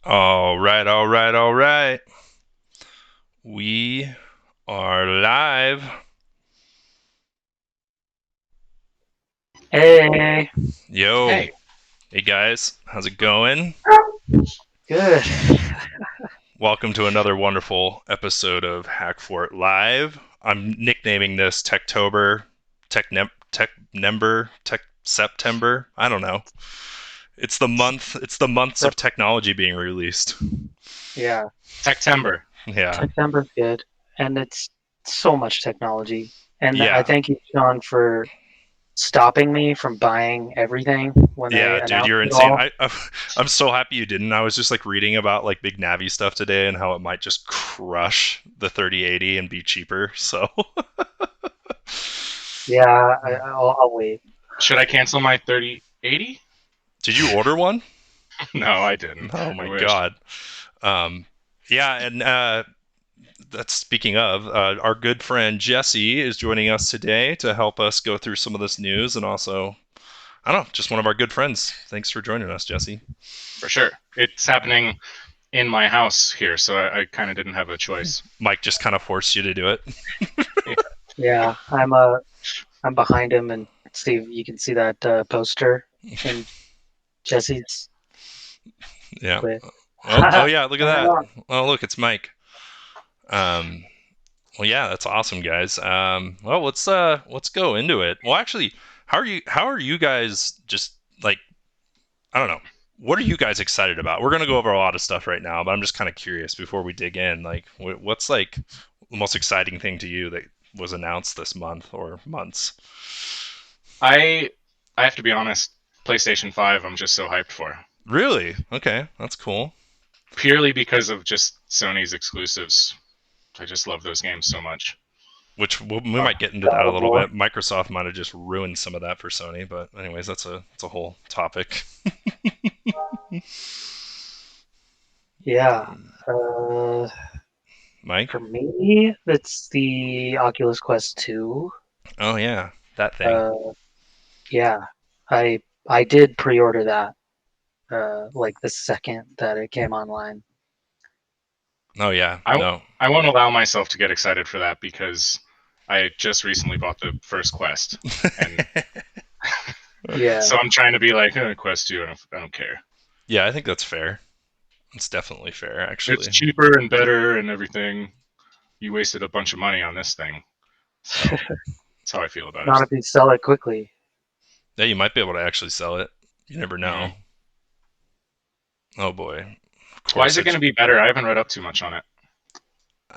All right, all right, all right. We are live. Hey, Yo, Hey, hey guys, how's it going? good. Welcome to another wonderful episode of Hackfort Live. I'm nicknaming this Techtober, Tech September. I don't know. It's the month. It's the months of technology being released. Yeah, September. Yeah, September's good, and it's so much technology. And I yeah, thank you, Sean, for stopping me from buying everything when they yeah, dude, announced you're it insane. all. I'm so happy you didn't. I was just like reading about like big Navi stuff today and how it might just crush the 3080 and be cheaper. So Yeah, I'll wait. Should I cancel my 3080? did you order one? No, I didn't. Oh I my wish. god. Um, yeah, and that's speaking of our good friend Jesse is joining us today to help us go through some of this news and also I don't know, just one of our good friends. Thanks for joining us, Jesse. For sure. It's happening in my house here, so I kind of didn't have a choice. Mike just kind of forced you to do it. Yeah. Yeah, I'm behind him, and Steve, you can see that poster in Jesse's Yeah. quit. Oh yeah, look at Turn it that. on. Oh look, it's Mike. Um, well, yeah, that's awesome, guys. Well, let's go into it. Well, actually, how are you guys just like I don't know. What are you guys excited about? We're gonna go over a lot of stuff right now, but I'm just kind of curious before we dig in. Like, what's like the most exciting thing to you that was announced this month or months? I I have to be honest, PlayStation 5 I'm just so hyped for. Really? Okay, that's cool. Purely because of just Sony's exclusives. I just love those games so much. Which we might get into that God a of little War. bit. Microsoft might have just ruined some of that for Sony, but anyways, that's a whole topic. Yeah. Uh, Mike? for me, it's the Oculus Quest 2. Oh yeah, that thing. Uh, yeah, I did pre-order that like the second that it came online. Oh yeah, I no. I won't allow myself to get excited for that because I just recently bought the first Quest, and Yeah, so I'm trying to be like, Quest 2, I don't care. Yeah, I think that's fair. It's definitely fair, It's actually. cheaper and better and everything. You wasted a bunch of money on this thing. So that's how I feel about it. not if you sell it quickly. Yeah, you might be able to actually sell it. You never know. Mm. Oh boy. Of Why is course, it going it's. to be better? I haven't read up too much on it.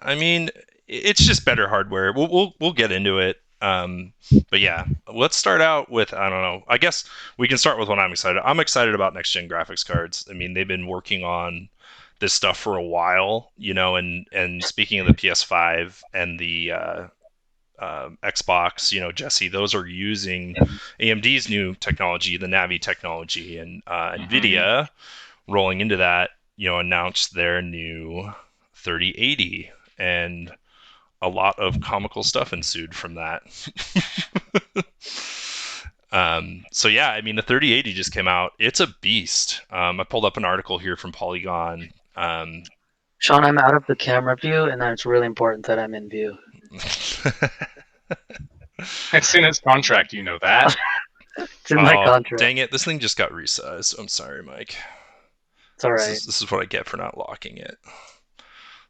I mean, it's just better hardware. We'll get into it. But yeah, let's start out with I don't know. I guess we can start with what I'm excited. I'm excited about next gen graphics cards. I mean, they've been working on this stuff for a while, and speaking of the PS5 and the Xbox, Jesse, those are using AMD's new technology, the Navi technology, and Mm-hmm. Nvidia rolling into that, announced their new 3080, and a lot of comical stuff ensued from that. So yeah, I mean the 3080 just came out. It's a beast. I pulled up an article here from Polygon. Sean, I'm out of the camera view, and then it's really important that I'm in view. It's in his contract, you know that. It's in my Oh contract. dang it! This thing just got resized. I'm sorry, Mike. It's all This right. is this is what I get for not locking it.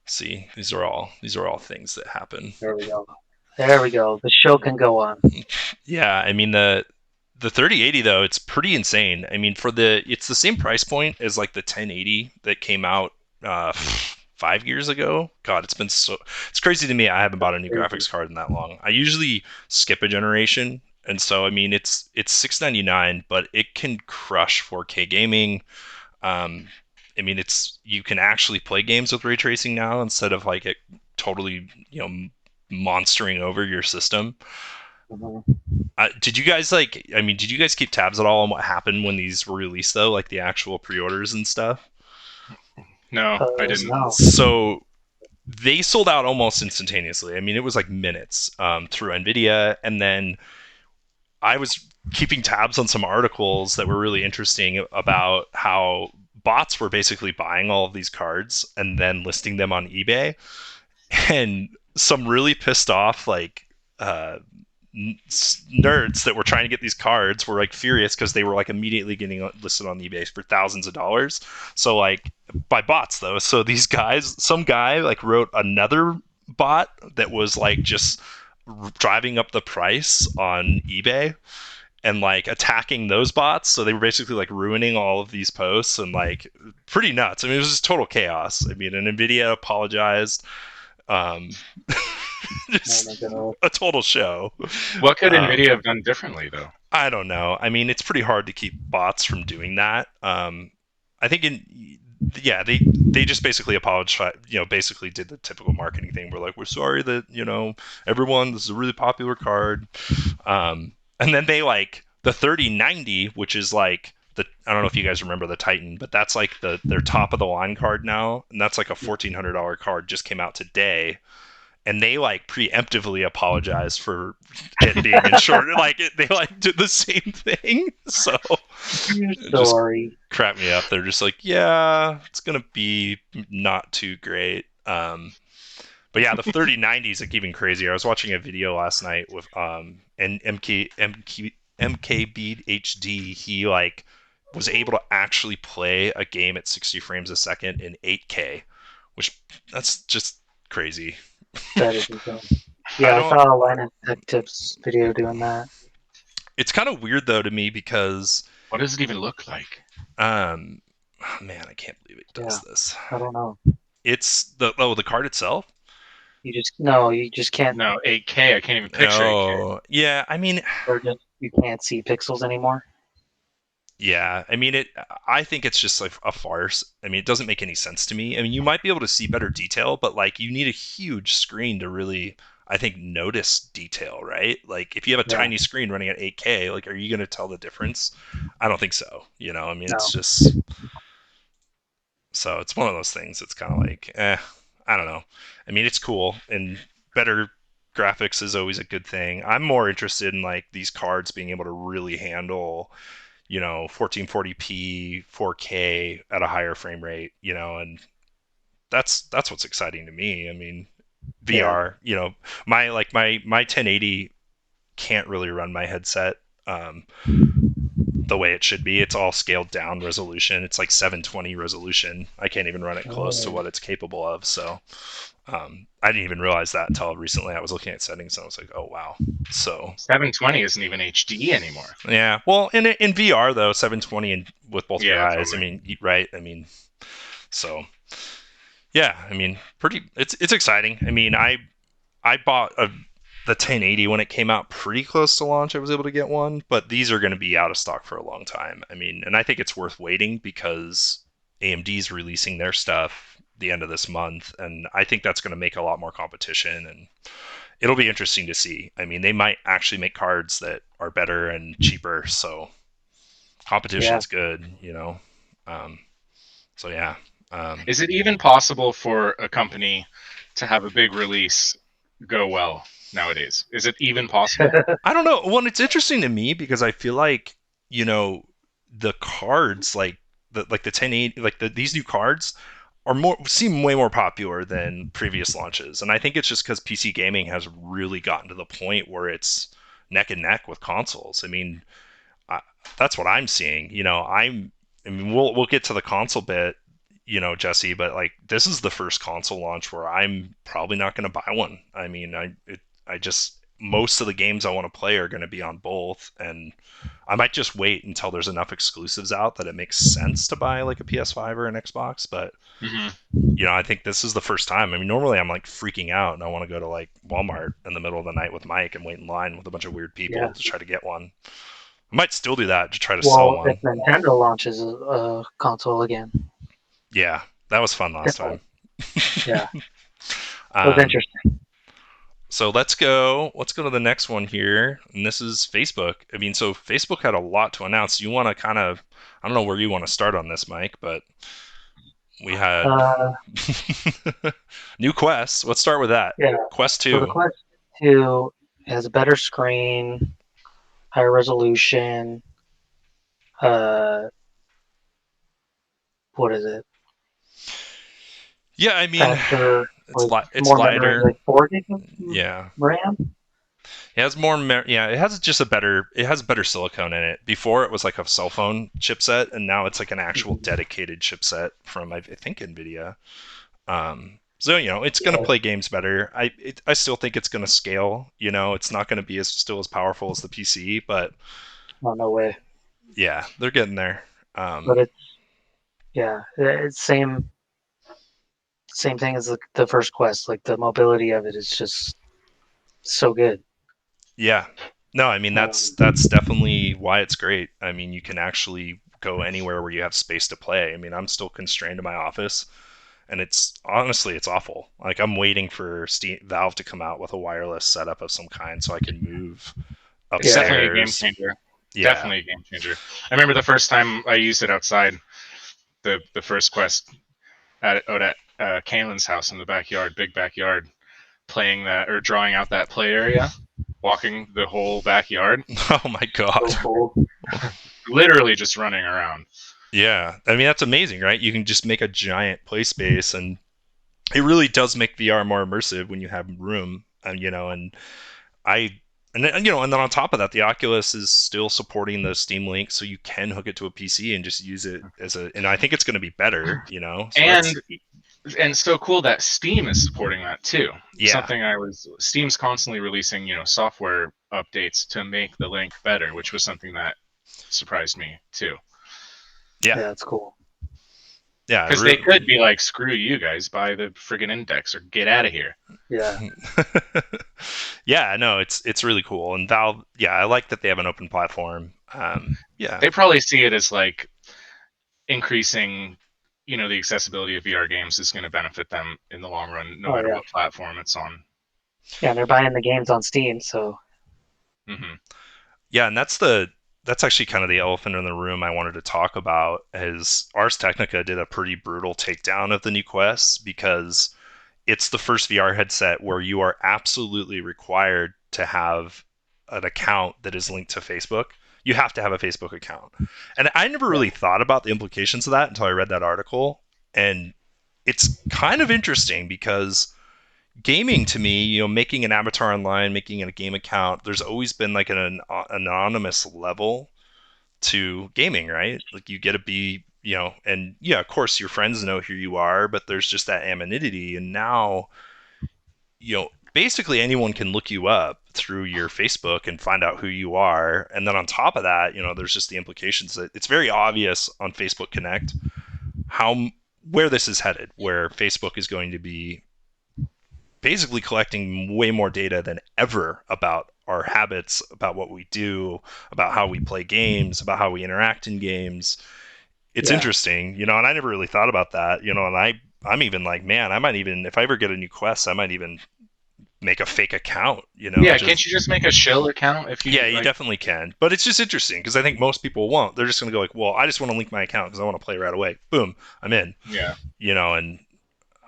See, these are all things that happen. There we go. There we go. The show can go on. Yeah, I mean the 3080 though, it's pretty insane. I mean it's the same price point as like the 1080 that came out 5 years ago. God, it's crazy to me. I haven't bought a new Crazy. graphics card in that long. I usually skip a generation, and so I mean it's $699, but it can crush 4K gaming. Um, I mean you can actually play games with ray tracing now instead of like it totally monstering over your system. Mhm. Did you guys like? I mean, did you guys keep tabs at all on what happened when these were released, though, like the actual pre-orders and stuff? No, I didn't. No. So they sold out almost instantaneously. I mean, it was like minutes through Nvidia, and then I was keeping tabs on some articles that were really interesting about how bots were basically buying all of these cards and then listing them on eBay, and some really pissed off like nerds that were trying to get these cards were like furious because they were like immediately getting listed on eBay for thousands of dollars. So like by bots though. So these guys, some guy like wrote another bot that was like just driving up the price on eBay and like attacking those bots. So they were basically like ruining all of these posts and like pretty nuts. I mean, it was just total chaos. I mean, and Nvidia apologized. Um, just a total show. What could Nvidia have done differently, though? I don't know. I mean, it's pretty hard to keep bots from doing that. I think they just basically apologized. Basically did the typical marketing thing. We're like, we're sorry that everyone, this is a really popular card. And then they like the 3090, which is like I don't know if you guys remember the Titan, but that's like their top of the line card now, and that's like a $1,400 card, just came out today. And they like preemptively apologized for it being in short. They like did the same thing. So just crap me up. They're just like, yeah, it's gonna be not too great. But yeah, the 3090 is like even crazier. I was watching a video last night with and MKB HD. He like was able to actually play a game at 60 frames a second in 8K, which that's just crazy. That is insane. Yeah, I saw a line of Tech Tips video doing that. It's kind of weird though to me because what does it even look like? Man, I can't believe it does this. I don't know. It's the card itself. You just can't. No, 8K. I can't even picture 8K. Yeah, I mean, you can't see pixels anymore. Yeah, I mean I think it's just like a farce. I mean, it doesn't make any sense to me. I mean, you might be able to see better detail, but like you need a huge screen to really, I think, notice detail, right? Like if you have a tiny screen running at 8K, like are you going to tell the difference? I don't think so. I mean, it's just so it's one of those things. It's kind of like, I don't know. I mean, it's cool and better graphics is always a good thing. I'm more interested in like these cards being able to really handle 1440p 4K at a higher frame rate, and that's what's exciting to me. I mean, VR, my 1080 can't really run my headset the way it should be. It's all scaled down resolution. It's like 720 resolution. I can't even run it close to what it's capable of. So I didn't even realize that until recently. I was looking at settings and I was like, oh wow. So 720 isn't even HD anymore. Yeah, well, in VR though, 720 and with both your eyes. Totally. I mean, right? I mean, so yeah. I mean, it's exciting. I mean, I bought the 1080 when it came out pretty close to launch. I was able to get one, but these are going to be out of stock for a long time. I mean, and I think it's worth waiting because AMD's releasing their stuff the end of this month, and I think that's going to make a lot more competition, and it'll be interesting to see. I mean, they might actually make cards that are better and cheaper, so competition's good, so yeah. Is it even possible for a company to have a big release go well nowadays? Is it even possible? I don't know. Well, it's interesting to me because I feel like the cards like the 1080 like these new cards seem way more popular than previous launches, and I think it's just because PC gaming has really gotten to the point where it's neck and neck with consoles. I mean, that's what I'm seeing. I mean, we'll get to the console bit, Jesse, but like this is the first console launch where I'm probably not going to buy one. I mean, I just most of the games I want to play are going to be on both, and I might just wait until there's enough exclusives out that it makes sense to buy like a PS5 or an Xbox. But I think this is the first time. I mean, normally I'm like freaking out and I want to go to like Walmart in the middle of the night with Mike and wait in line with a bunch of weird people to try to get one. I might still do that to try to sell one. If Nintendo launches a console again. Yeah, that was fun last time. Yeah, it was interesting. So let's go to the next one here, and this is Facebook. I mean, so Facebook had a lot to announce. You want to kind of, I don't know where you want to start on this, Mike, but we had new Quest. Let's start with that. Yeah, Quest 2. So the Quest 2 has a better screen, higher resolution, what is it? Yeah, I mean, Faster, it's like it's more memory, lighter. like 4 gig of Yeah, RAM. it has more. Yeah, it has just a better. It has better silicone in it. Before it was like a cell phone chipset, and now it's like an actual Mhm. dedicated chipset from I think Nvidia. So it's going to Yeah. play games better. I still think it's going to scale. It's not going to be still as powerful as the PC, but Oh, no way. yeah, they're getting there. But it's same thing as the first Quest. Like the mobility of it is just so good. Yeah, no, I mean that's definitely why it's great. I mean, you can actually go anywhere where you have space to play. I mean, I'm still constrained in my office, and it's honestly it's awful. Like I'm waiting for Valve to come out with a wireless setup of some kind so I can move It's Yeah, definitely a game upstairs. changer. Yeah. Definitely a game changer. I remember the first time I used it outside, the first Quest at Kalen's house in the backyard, big backyard, playing that or drawing out that play area, walking the whole backyard, Oh my god. so cool. literally just running around. Yeah. I mean, that's amazing, right? You can just make a giant play space, and it really does make VR more immersive when you have room. And I and then on top of that, the Oculus is still supporting the Steam Link, so you can hook it to a PC and just use it as a. And I think it's going to be better. So that's And so cool that Steam is supporting that too. yeah, Steam's constantly releasing, software updates to make the link better, which was something that surprised me too. yeah, Yeah, that's cool. yeah. Because they could be like, screw you guys, buy the friggin' index or get out of here. Yeah, Yeah, no, it's really cool. And Valve, yeah, I like that they have an open platform. Yeah, They probably see it as like increasing, the accessibility of VR games is going to benefit them in the long run, no oh matter yeah, what platform it's on. yeah. They're buying the games on Steam, so Hmm. yeah, and that's actually kind of the elephant in the room I wanted to talk about. Is Ars Technica did a pretty brutal takedown of the new Quest because it's the first VR headset where you are absolutely required to have an account that is linked to Facebook. You have to have a Facebook account. And I never yeah, really thought about the implications of that until I read that article. And it's kind of interesting because gaming to me, making an avatar online, making a game account, there's always been like an anonymous level to gaming, right? Like you get to be, and yeah, of course your friends know who you are, but there's just that anonymity. And now, basically anyone can look you up through your Facebook and find out who you are. And then on top of that, there's just the implications that it's very obvious on Facebook Connect how where this is headed, where Facebook is going to be basically collecting way more data than ever about our habits, about what we do, about how we play games, about how we interact in games. It's yeah. interesting, and I never really thought about that, and I'm even like, man, I might even, if I ever get a new Quest, I might even make a fake account, Yeah, just can't you just make a shill account if yeah, you you like? definitely can. But it's just interesting because I think most people won't. They're just going to go like, well, I just want to link my account because I want to play right away. Boom, I'm in. Yeah, And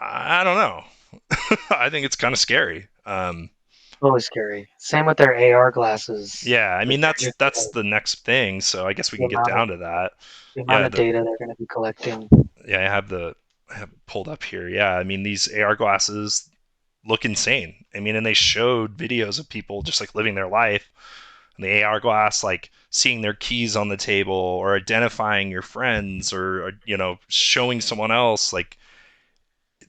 I don't know. I think it's kind of scary. Really scary. Same with their AR glasses. Yeah, I Like mean they're that's the next thing. So I guess we the can get amount of down to that. the amount Yeah, of data they're going to be collecting. yeah, I have pulled up here. Yeah, I mean these AR glasses look insane. I mean, and they showed videos of people just like living their life. And the AR glass, like seeing their keys on the table or identifying your friends or showing someone else. Like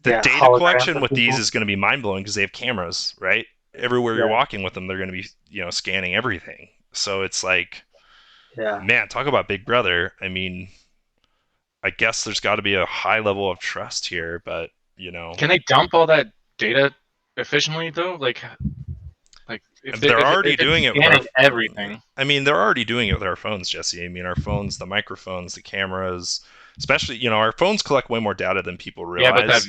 the Yeah, data holograms collection of with these people. is going to be mind blowing because they have cameras, right? Everywhere you're Yeah, walking with them, they're going to be scanning everything. So it's like, yeah, man, talk about Big Brother. I mean, I guess there's got to be a high level of trust here, but can they dump all that data efficiently though? Like if they, they're if, already if it's doing it with our. scanning everything. I mean, they're already doing it with our phones, Jesse. I mean, our phones, the microphones, the cameras, especially, our phones collect way more data than people Yeah, but realize. that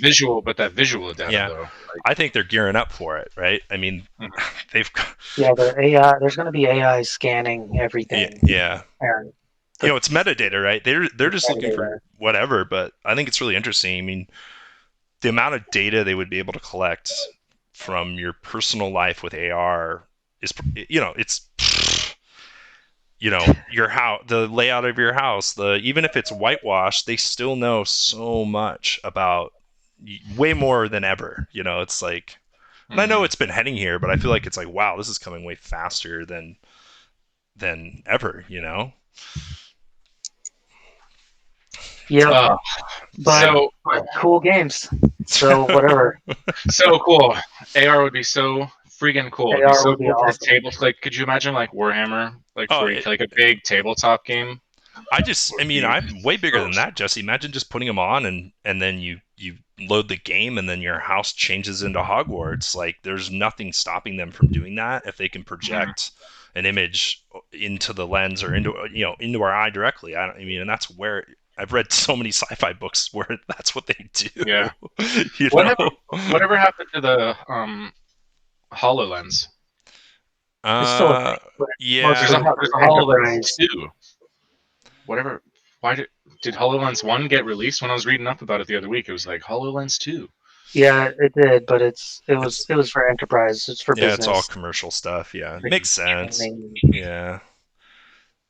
visual data Yeah, though. I think they're gearing up for it, right? I mean, Like, they've, yeah. The AI. There's going to be AI scanning yeah, everything, yeah. and the It's metadata, right? They're just looking for metadata. whatever, but I think it's really interesting. I mean, the amount of data they would be able to collect from your personal life with AR is, it's your house, the layout of your house, even if it's whitewashed, they still know so much about way more than ever. It's like, and I know Mhm. it's been heading here, but I feel like it's like, wow, this is coming way faster than ever. Yep. Uh, But so cool games. So whatever. so cool. AR would be so freaking cool. It'd be AR so would be cool for awesome. tables. Like, could you imagine like Warhammer, like Oh, 40K, like a big tabletop game? I Would mean, be I'm way bigger so than that, Jesse. Imagine just putting them on and then you load the game and then your house changes into Hogwarts. Like, there's nothing stopping them from doing that if they can project an image into the lens or into our eye directly. I mean, and that's where I've read so many sci-fi books where that's what they do. Yeah. you What know. happened? Whatever happened to the Hololens? It's still a Uh, thing, but yeah. There's a mostly there's for a Hololens enterprise. 2. Whatever. Why did HoloLens 1 get released? When I was reading up about it the other week, it was like HoloLens 2. Yeah, it did, but it was It's it was for enterprise. It's for yeah, it's all business. commercial stuff. Yeah, For makes sense. gaming. Yeah.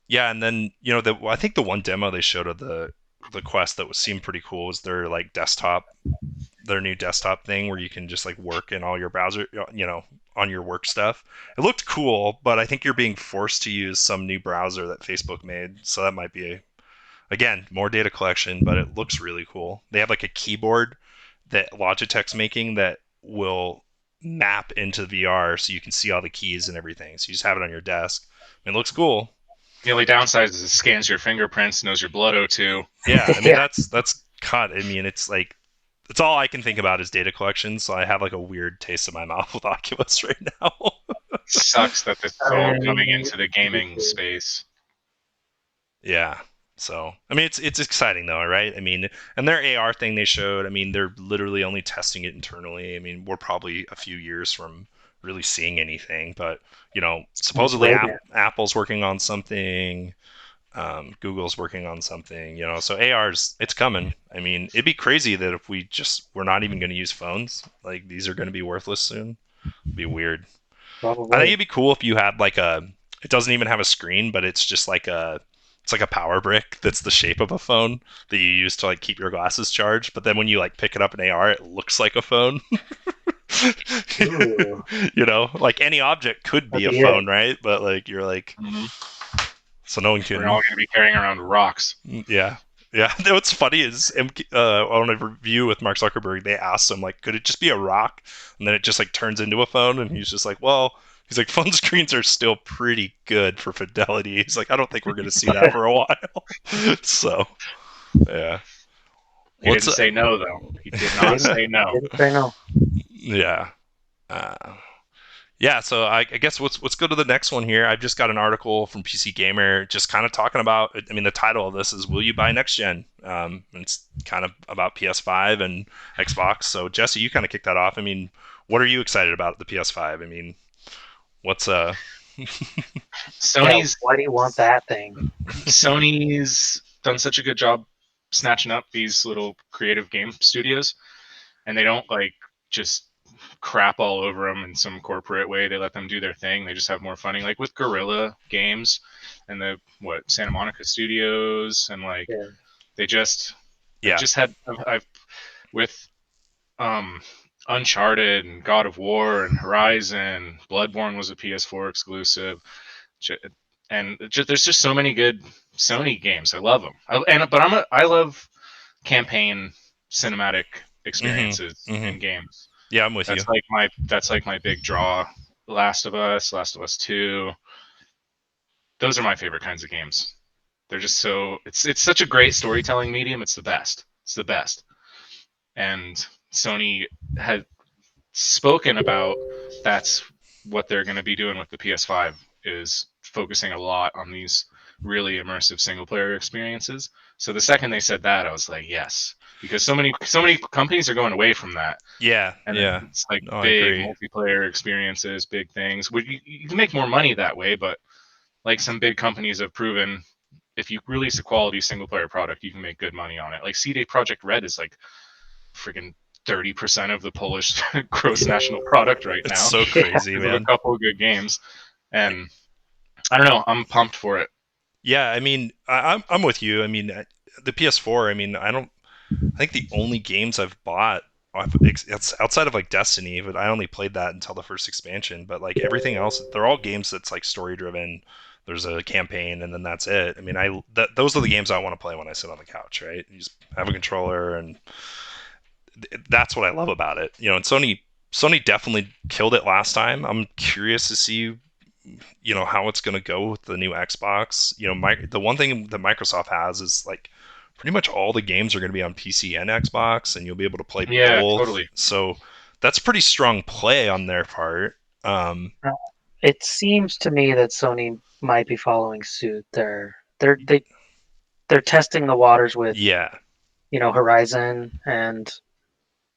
Yeah, and then I think the one demo they showed of the Quest that seemed pretty cool was their new desktop thing where you can just like work in all your browser, on your work stuff. It looked cool, but I think you're being forced to use some new browser that Facebook made, so that might be again more data collection, but it looks really cool. They have like a keyboard that Logitech's making that will map into VR so you can see all the keys and everything. So you just have it on your desk. I mean, it looks cool. The only downside is it scans your fingerprints, knows your blood O2. Yeah, I mean Yeah. that's cut. I mean it's like it's all I can think about is data collection, so I have like a weird taste in my mouth with Oculus right now. Sucks that this is all coming Um, into the gaming space. Yeah. So I mean it's exciting though, right? I mean, and their AR thing they showed, I mean, they're literally only testing it internally. I mean, we're probably a few years from really seeing anything, but supposedly way better. Apple's working on something. Google's working on something, so AR's it's coming. I mean, it'd be crazy that if we're not even going to use phones, like these are going to be worthless soon. It'd be weird. I think Probably. it'd be cool if you had like it doesn't even have a screen, but it's just like it's like a power brick that's the shape of a phone that you use to like keep your glasses charged. But then when you like pick it up in AR, it looks like a phone. Ooh, Like any object could be that'd a be it. phone, right? But like you're like, Mm-hmm. so no one We're all can. going to be carrying around rocks. Yeah. Yeah. What's funny is on a review with Mark Zuckerberg, they asked him like, could it just be a rock? And then it just like turns into a phone, and he's just like, well, he's like, phone screens are still pretty good for fidelity. He's like, I don't think we're gonna see that for a while. So yeah. He What's didn't say no, though. He did not say no. Didn't say no. yeah. Uh, Yeah, so I guess let's go to the next one here. I've just got an article from PC Gamer, just kind of talking about. I mean, the title of this is "Will you buy next gen?" And it's kind of about PS5 and Xbox. So Jesse, you kind of kicked that off. I mean, what are you excited about the PS5? I mean, what's Yeah, Sony's why do you want that thing? Sony's done such a good job snatching up these little creative game studios, and they don't like just crap all over them in some corporate way. They let them do their thing. They just have more funding, like with Guerrilla Games and the Santa Monica Studios, and like Yeah. they just I've yeah, just had I've with um Uncharted and God of War and Horizon. Bloodborne was a PS4 exclusive, and there's just so many good Sony games. I love them. I love campaign cinematic experiences mm-hmm. in games. Yeah, I'm with you. That's like my big draw. Last of Us 2. Those are my favorite kinds of games. They're just so it's such a great storytelling medium. It's the best. It's the best. And Sony had spoken about that's what they're going to be doing with the PS5 is focusing a lot on these really immersive single player experiences. So the second they said that, I was like, yes, because so many companies are going away from that, Yeah, and yeah. it's like No, I big agree. multiplayer experiences, big things. You can make more money that way, but like some big companies have proven, if you release a quality single player product, you can make good money on it. Like CD Project Red is like freaking 30% of the Polish gross national product right It's now so crazy, because of a man. couple of good games. And I don't know, I'm pumped for it. Yeah, I mean, I'm with you. I mean, the PS4. I mean, I think the only games I've bought, it's outside of like Destiny, but I only played that until the first expansion. But like everything else, they're all games that's like story driven. There's a campaign, and then that's it. I mean, those are the games I want to play when I sit on the couch, right? You just have a controller, and that's what I love about it. You know, and Sony definitely killed it last time. I'm curious to see, you know, how it's going to go with the new Xbox. You know, the one thing that Microsoft has is like pretty much all the games are going to be on PC and Xbox, and you'll be able to play Yeah, both. totally. So that's pretty strong play on their part. Uh, It seems to me that Sony might be following suit. They're testing the waters with, Yeah, Horizon, and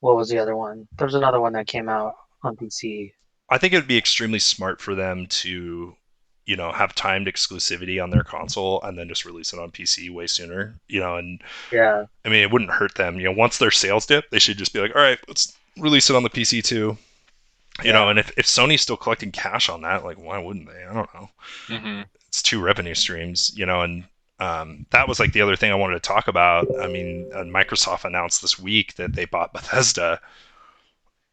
what was the other one? There's another one that came out on PC. I think it would be extremely smart for them to, you know, have timed exclusivity on their console and then just release it on PC way sooner. You know, and Yeah, I mean, it wouldn't hurt them. You know, once their sales dip, they should just be like, all right, let's release it on the PC too. You know, yeah. and if Sony's still collecting cash on that, like, why wouldn't they? I don't know. Hmm. It's two revenue streams, you know, and that was like the other thing I wanted to talk about. I mean, Microsoft announced this week that they bought Bethesda.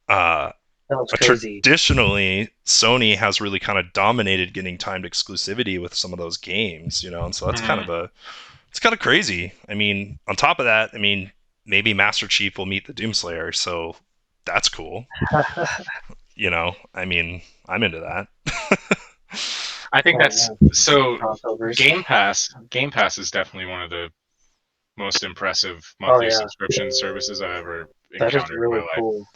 Uh, That was crazy. Traditionally, Sony has really kind of dominated getting timed exclusivity with some of those games, you know, and so that's kind Hmm. of it's kind of crazy. I mean, on top of that, I mean, maybe Master Chief will meet the Doomslayer, so that's cool. You know, I mean, I'm into that. I think Oh that's man, so. crossovers. Game Pass is definitely one of the most impressive Oh monthly yeah, subscription services I've ever that is encountered in my really life. cool.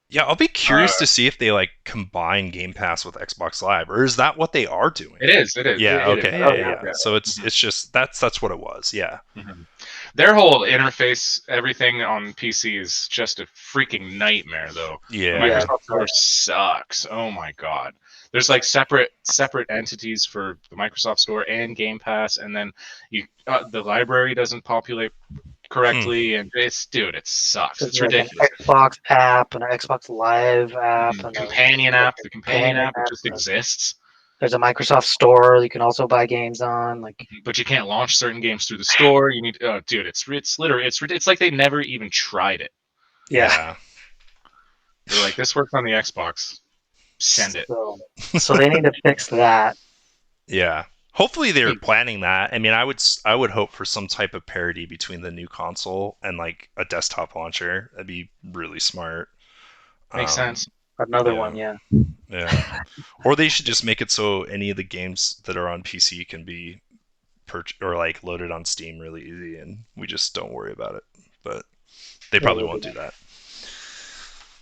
Yeah, I'll be curious Uh, to see if they like combine Game Pass with Xbox Live, or is that what they are it doing? is. It is. Yeah, It is. okay, Oh yeah, yeah, yeah. So Yeah. it's just that's what it was. Yeah. Mhm. Their whole interface, everything on PC is just a freaking nightmare, though. The yeah. Yeah. Microsoft Store sucks. Oh my god. There's like separate entities for the Microsoft Store and Game Pass, and then the library doesn't populate Hmm. correctly, and it sucks. There's It's like an ridiculous. Xbox app and an Xbox Live app Mhm. and Companion like app, a the companion companion app, it app. just exists, There's a Microsoft Store you can also buy games on. Like, but you can't launch certain games through the store. You need, oh, dude, it's literally it's like they never even tried it. yeah. Yeah. They're like, this works on the Xbox. Send it. So they need to fix that. Yeah. Hopefully they're planning that. I mean, I would hope for some type of parity between the new console and like a desktop launcher. That'd be really smart. Makes Um, sense. Another yeah, one, yeah. yeah. Or they should just make it so any of the games that are on PC can be or like loaded on Steam really easy, and we just don't worry about it. But they Yeah, probably maybe won't do not. that.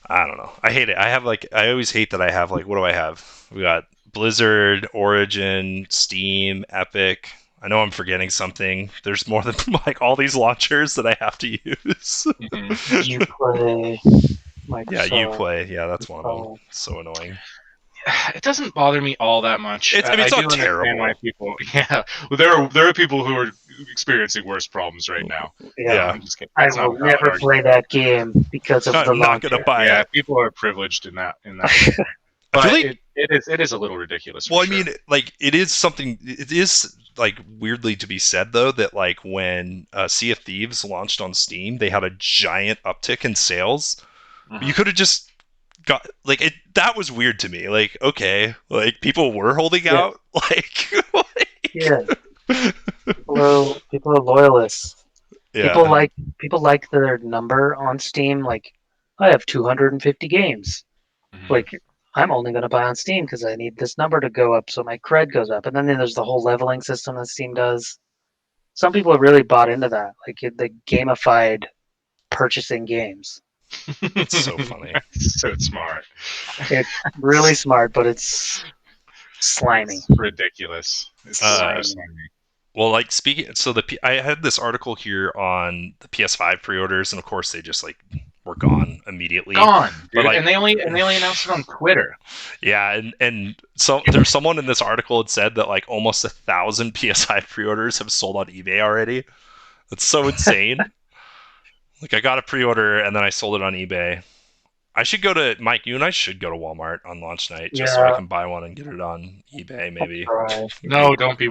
I don't know. I hate it. I always hate that I have like what do I have? We got Blizzard, Origin, Steam, Epic. I know I'm forgetting something. There's more than like all these launchers that I have to use. Hmm. You play Yeah, Microsoft. Uplay. Yeah, that's one of them. Oh, So annoying. It doesn't bother me all that much. I mean, I it's do not understand why terrible. people. Yeah, well, there are people who are experiencing worse problems right now. yeah. No, Yeah, I'm just kidding. I That's not will a valid never argument. play that game because of the I'm not gonna launcher. buy Yeah, it. people are privileged in that way. I feel But like it is a little ridiculous for well, I sure. mean, like it is something. It is like weirdly to be said though that like when Sea of Thieves launched on Steam, they had a giant uptick in sales. You Hmm. could have just got like it. That was weird to me. Like okay, like people were holding Yeah, out. Like, yeah. People are loyalists. People yeah, like people like their number on Steam. Like, I have 250 games. Hmm. Like, I'm only going to buy on Steam because I need this number to go up so my cred goes up. And then there's the whole leveling system that Steam does. Some people have really bought into that, like the gamified purchasing games. that's so funny. So smart. It's really smart, but it's slimy. It's ridiculous. It's so Slimy. slimy. Well, like speaking, so I had this article here on the PS5 pre-orders, and of course they just like were gone immediately. Gone, But dude. like, And they only announced it on Twitter. yeah, and so there's someone in this article that said that like almost 1,000 PS5 pre-orders have sold on eBay already. That's so insane. Like I got a pre-order and then I sold it on eBay. I should go to Mike. You and I should go to Walmart on launch night just so I Yeah, can buy one and get it on eBay. Maybe. right. No, don't be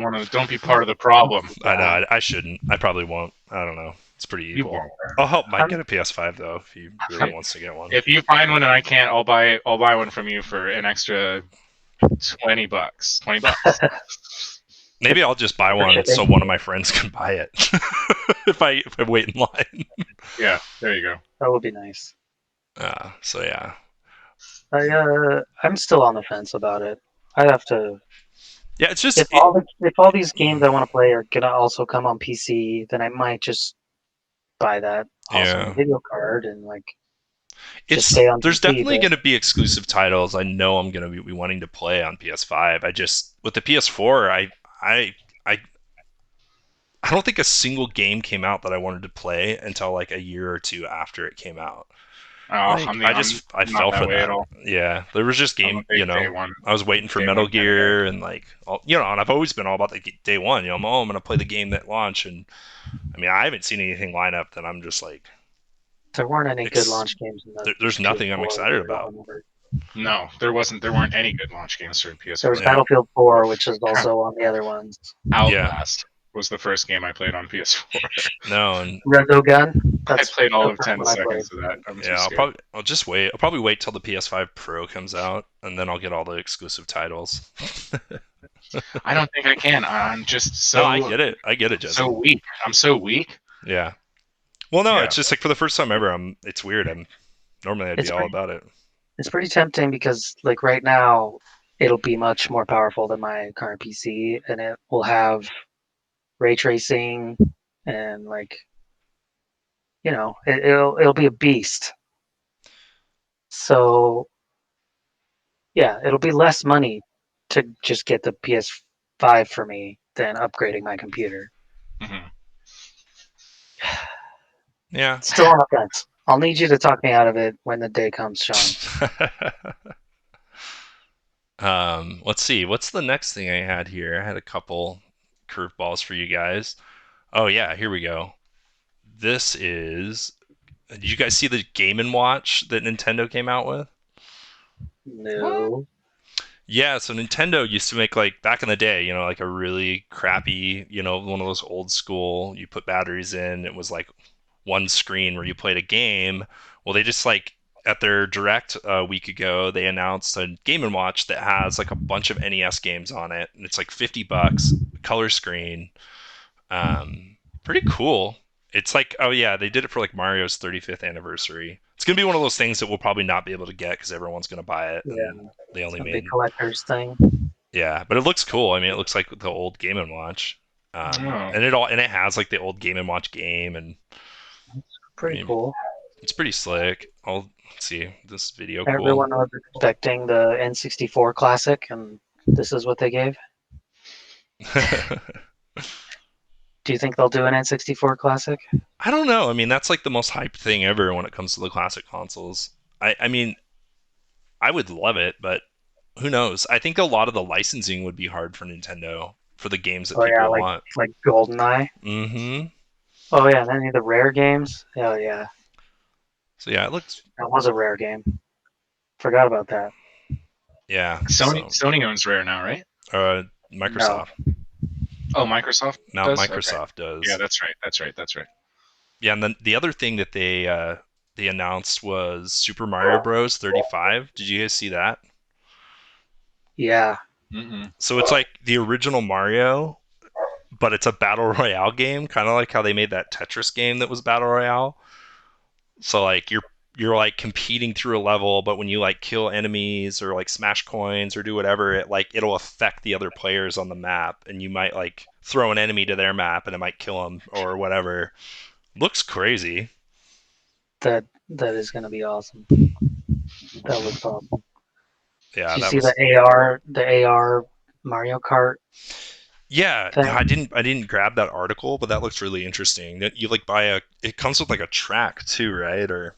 part of the problem. I know. I shouldn't. I probably won't. I don't know. It's pretty You evil. won't. I'll help Mike I'm, get a PS5 though if he really wants to get one. If you find one and I can't, I'll buy one from you for an extra $20. $20. Maybe I'll just buy one so shipping. one of my friends can buy it if I wait in line. Yeah, there you go. That would be nice. So yeah. I'm still on the fence about it. I have to. Yeah, it's just If all these games I want to play are gonna also come on PC, then I might just buy that awesome yeah. video card and like just It's stay on there's PC. definitely But going to be exclusive titles. I know I'm going to be wanting to play on PS5. I just with the PS4, I I don't think a single game came out that I wanted to play until like a year or two after it came out. Oh, Like I'm I not fell that for way at that. all. Yeah, there was just I'm a game, big day one. I was waiting for Day Metal one kind of guy. Gear and like and I've always been all about the day one. I'm going to play the game that launch, and I mean I haven't seen anything line up that I'm just like there weren't any good ex- launch games in the there's nothing I'm PS4 excited that I about. remember. No, there wasn't. There weren't any good launch games for There was PS4. Yeah, Battlefield 4, which is also on the other ones. yeah, Outlast was the first game I played on PS4. no, and Resogun. I That's played all the of first 10 one I played. seconds of that. I'm too yeah, scared. I'll just wait. I'll probably wait till the PS5 Pro comes out, and then I'll get all the exclusive titles. I don't think I can. I'm just No, I get it. I get it, Jesse. so weak. I'm so weak. Yeah. Well, no, Yeah. it's just like for the first time ever. It's weird. Normally I'd be It's all pretty, about it. it's pretty tempting because like right now it'll be much more powerful than my current PC, and it will have ray tracing and like it'll be a beast. So yeah, it'll be less money to just get the PS5 for me than upgrading my computer. Mhm. Yeah. Still on the fence. I'll need you to talk me out of it when the day comes, Sean. Let's see. What's the next thing I had here? I had a couple curveballs for you guys. Oh yeah, here we go. This is. Did you guys see the Game and Watch that Nintendo came out with? No. Yeah, so Nintendo used to make like back in the day, like a really crappy, one of those old school, you put batteries in, it was like one screen where you played a game. Well, they just like at their direct a week ago, they announced a Game and Watch that has like a bunch of NES games on it, and it's like $50, color screen. Pretty cool. It's like, oh yeah, they did it for like Mario's 35th anniversary. It's gonna be one of those things that we'll probably not be able to get because everyone's gonna buy it, Yeah, and they it's only a made big collector's thing. yeah, but it looks cool. I mean, it looks like the old Game and Watch, Oh. and it has like the old Game and Watch game, and I Pretty mean, cool. it's pretty slick. Let's see this video. Cool. Everyone was expecting the N64 classic, and this is what they gave. Do you think they'll do an N64 classic? I don't know. I mean, that's like the most hyped thing ever when it comes to the classic consoles. I mean, I would love it, but who knows? I think a lot of the licensing would be hard for Nintendo for the games that Oh yeah, people want. like GoldenEye. Mm-hmm. Oh yeah, and any of the rare games. Oh yeah, So yeah, it looks. that was a rare game. Forgot about that. Yeah. Sony owns Rare now, right? Microsoft. Oh, Microsoft Now does? Microsoft Okay. does. Yeah, that's right. That's right. Yeah, and then the other thing that they announced was Super Mario Bros. 35. Did you guys see that? Yeah, Mm-mm. So it's like the original Mario, but it's a battle royale game, kind of like how they made that Tetris game that was battle royale. So like you're like competing through a level, but when you like kill enemies or like smash coins or do whatever, it'll affect the other players on the map, and you might like throw an enemy to their map and it might kill them or whatever. Looks crazy. that is gonna be awesome. That looks awesome. Yeah, Did you that see was. the AR Mario Kart Yeah, thing? I didn't grab that article, but that looks really interesting. That you like buy it comes with like a track too, right? Or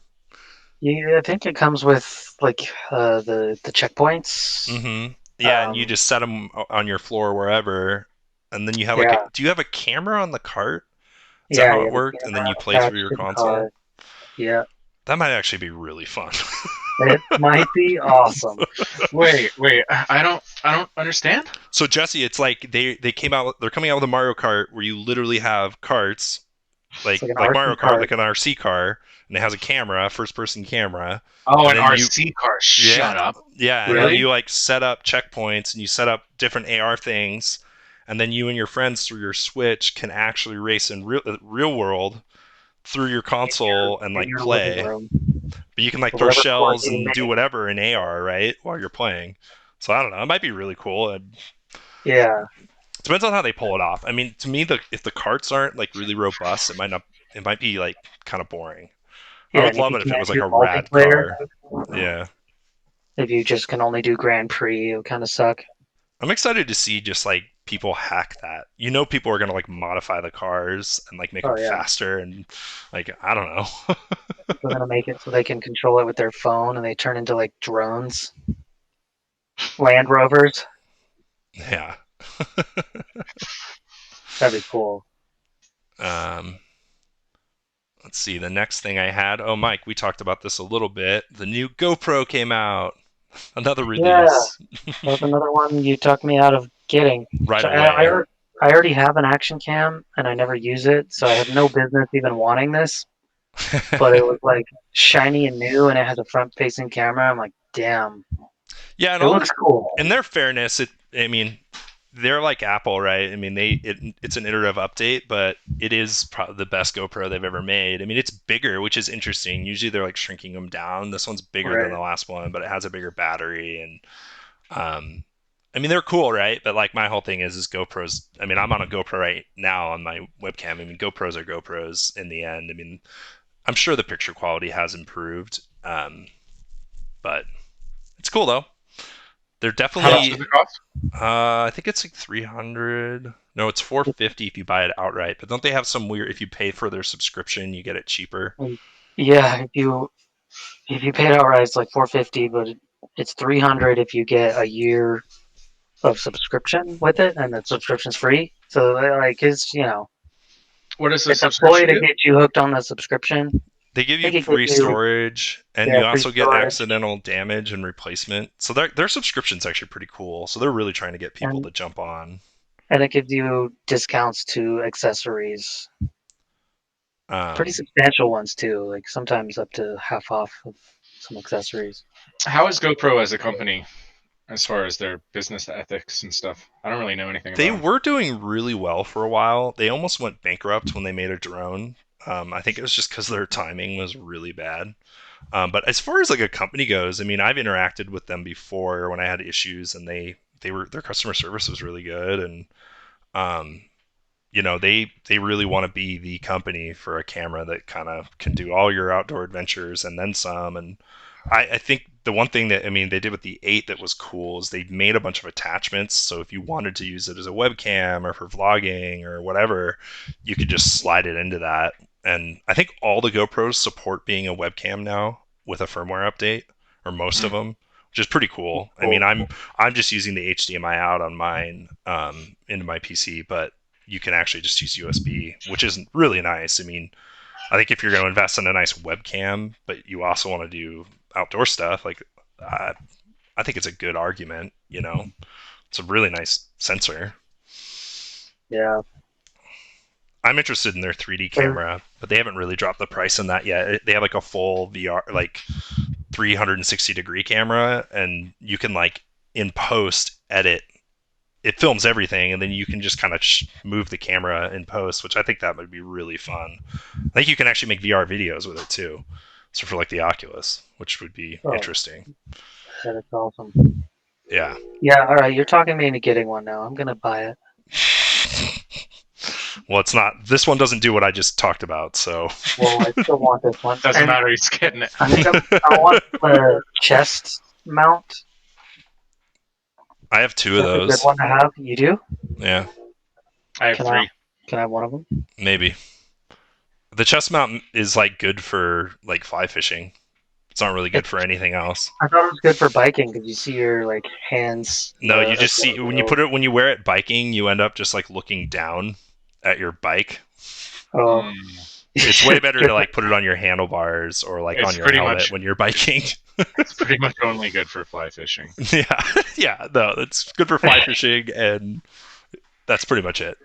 Yeah, I think it comes with like the checkpoints. yeah, and you Um, just set them on your floor wherever, and then you have like yeah, do you have a camera on the cart? Is that yeah, how yeah. it The worked? And then camera you play through attached your to the console? car. Yeah, That might actually be really fun. It might be awesome. Wait. I don't understand. So Jesse, it's like they're coming out with a Mario Kart where you literally have carts It's like an like RC Mario Kart, cart. like an RC car, and it has a camera, first person camera, Oh, and an then you RC car. yeah Shut up. yeah, and then Really? you like set up checkpoints and you set up different AR things, and then you and your friends through your Switch can actually race in real world through your console and In like your living play. room But you can like or throw whatever court shells you and do made. whatever in AR, right, while you're playing. So I don't know. It might be really cool. It Yeah, depends on how they pull it off. I mean, to me, if the carts aren't like really robust, it might not. It might be like kind of boring. I yeah, would and if love you it if it can't was like do a rad multiplayer, car. Yeah. if you just can only do Grand Prix, it would kind of suck. I'm excited to see just like people hack that. You know, people are gonna like modify the cars and like make them Oh yeah, faster and like I don't know. they're gonna make it so they can control it with their phone, and they turn into like drones, Land Rovers. Yeah. That'd be cool. Um, let's see. The next thing I had. Oh, Mike, we talked about this a little bit. The new GoPro came out. Another Yeah, release that was another one you talked me out of getting. right So away. I already have an action cam, and I never use it, so I have no business even wanting this. But it was like shiny and new, and it has a front-facing camera. I'm like, damn, Yeah, and it all looks cool. in their fairness, I mean, they're like Apple, right? I mean, it's an iterative update, but it is probably the best GoPro they've ever made. I mean, it's bigger, which is interesting. Usually they're like shrinking them down. This one's bigger than Right. the last one, but it has a bigger battery and I mean, they're cool, right? But like my whole thing is GoPros. I mean, I'm on a GoPro right now on my webcam. I mean, GoPros are GoPros in the end. I mean, I'm sure the picture quality has improved, but it's cool though. They're How much definitely does it cost? I think it's like 300. No, it's 450 if you buy it outright. But don't they have some weird? If you pay for their subscription, you get it cheaper. Yeah, if you pay it outright, it's like 450, but it's 300 if you get a year of subscription with it, and the subscription's free. So like, What does the it's a ploy subscription to do? get you hooked on the subscription. They give They you could give free you storage, and yeah you free also get storage, accidental damage and replacement. So their subscription's actually pretty cool. So they're really trying to get people and to jump on. it gives you discounts to accessories, pretty Um, substantial ones too. Like sometimes up to half off of some accessories. How is GoPro as a company as far as their business ethics and stuff? I don't really know anything they about them. were doing really well for a while. They almost went bankrupt when they made a drone. I think it was just because their timing was really bad. But as far as like a company goes, I mean, I've interacted with them before when I had issues, and they were their customer service was really good, and um, you know they really want to be the company for a camera that kind of can do all your outdoor adventures and then some. And I think the one thing that I mean they did with the 8 that was cool is they made a bunch of attachments. So if you wanted to use it as a webcam or for vlogging or whatever, you could just slide it into that. And I think all the GoPros support being a webcam now with a firmware update, or most of Hmm. them, which is pretty cool. I mean, Cool. I'm just using the HDMI out on mine into my PC, but you can actually just use USB, which is really nice. I mean, I think if you're going to invest in a nice webcam, but you also want to do outdoor stuff, like uh, I think it's a good argument. You know, it's a really nice sensor. Yeah. I'm interested in their 3D Or- camera, but they haven't really dropped the price on that yet. They have like a full VR, like 360-degree camera, and you can like in post edit. It films everything, and then you can just kind of move the camera in post, which I think that would be really fun. I think you can actually make VR videos with it too. So for like the Oculus, which would be Oh, interesting. that's awesome. Yeah. Yeah. All right, you're talking me into getting one now. I'm gonna buy it. Well, it's not. This one doesn't do what I just talked about. So Well, I still want this one, Doesn't and matter. He's getting it. I think I want the chest mount. I have two of That's a good those. one to have. You do? Yeah, I have Can I three. can I have one of them? maybe. The chest mount is like good for like fly fishing. It's not really good It, for anything else. I thought it was good for biking because you see your like hands. No, you The just see when you wear it biking, you end up just like looking down at your bike. oh, Hmm. It's way better to like put it on your handlebars or like on It's your pretty helmet much when you're biking. It's pretty much only good for fly fishing Yeah, yeah, no, it's good for fly fishing, and that's pretty much it.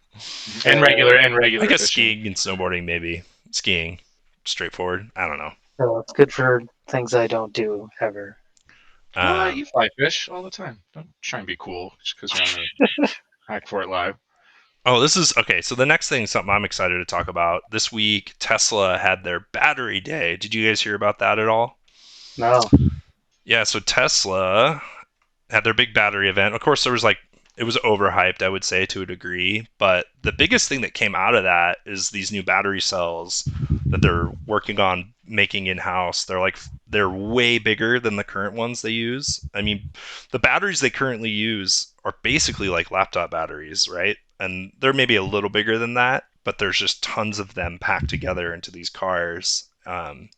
and Uh, I regular guess fishing. skiing and snowboarding, maybe. Skiing, straightforward. I don't know. so it's good for things I don't do ever. You Um, fly fish all the time. Don't try and be cool just because you're on the Hackfort Live. oh, this is okay. So the next thing, something I'm excited to talk about. This week, Tesla had their battery day. Did you guys hear about that at all? No. Yeah, so Tesla had their big battery event. Of course, there was like it was overhyped, I would say, to a degree. But the biggest thing that came out of that is these new battery cells that they're working on making in house. They're way bigger than the current ones they use. I mean, the batteries they currently use are basically like laptop batteries, right? And they're maybe a little bigger than that, but there's just tons of them packed together into these cars. And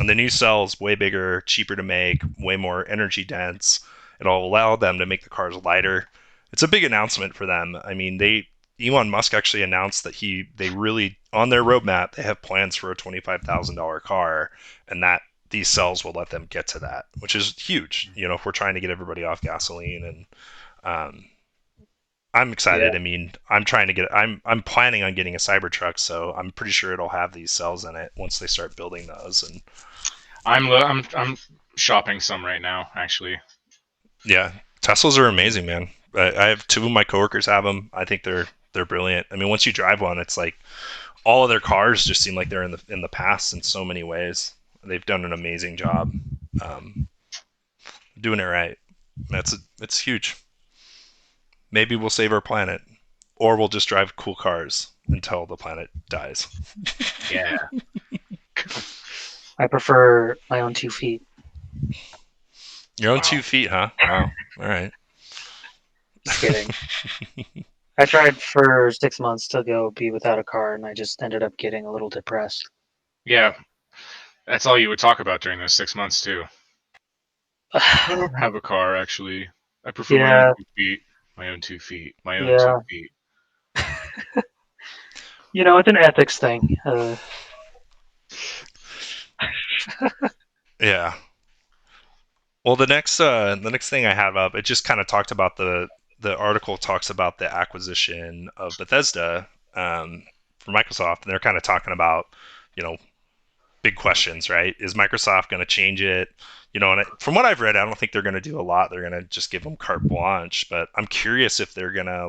the new cell's way bigger, cheaper to make, way more energy dense. It'll allow them to make the cars lighter. It's a big announcement for them. I mean, Elon Musk actually announced that they really on their roadmap they have plans for a $25,000 car, and that these cells will let them get to that, which is huge. You know, if we're trying to get everybody off gasoline, and um, I'm Yeah. excited. I mean, I'm planning on getting a Cybertruck, so I'm pretty sure it'll have these cells in it once they start building those. And I'm shopping some right now, actually. yeah, Teslas are amazing, man. I have two of my coworkers have them. I think they're brilliant. I mean, once you drive one, it's like all of their cars just seem like they're in the past in so many ways. They've done an amazing job um, doing it right. It's huge. Maybe we'll save our planet, or we'll just drive cool cars until the planet dies. Yeah. I prefer my own 2 feet. Your own Wow. 2 feet, huh? Wow. All right. Just kidding. I tried for 6 months to go be without a car, and I just ended up getting a little depressed. Yeah, that's all you would talk about during those 6 months too. I don't have a car actually. I prefer my own Yeah, 2 feet. My own 2 feet. My own two yeah. feet. It's an ethics thing. Yeah. Well, the next thing I have up, it just kind of talked about the article talks about the acquisition of Bethesda for Microsoft, and they're kind of talking about you know big questions, right? Is Microsoft going to change it? From what I've read, I don't think they're going to do a lot. They're going to just give them carte blanche, but I'm curious if they're going to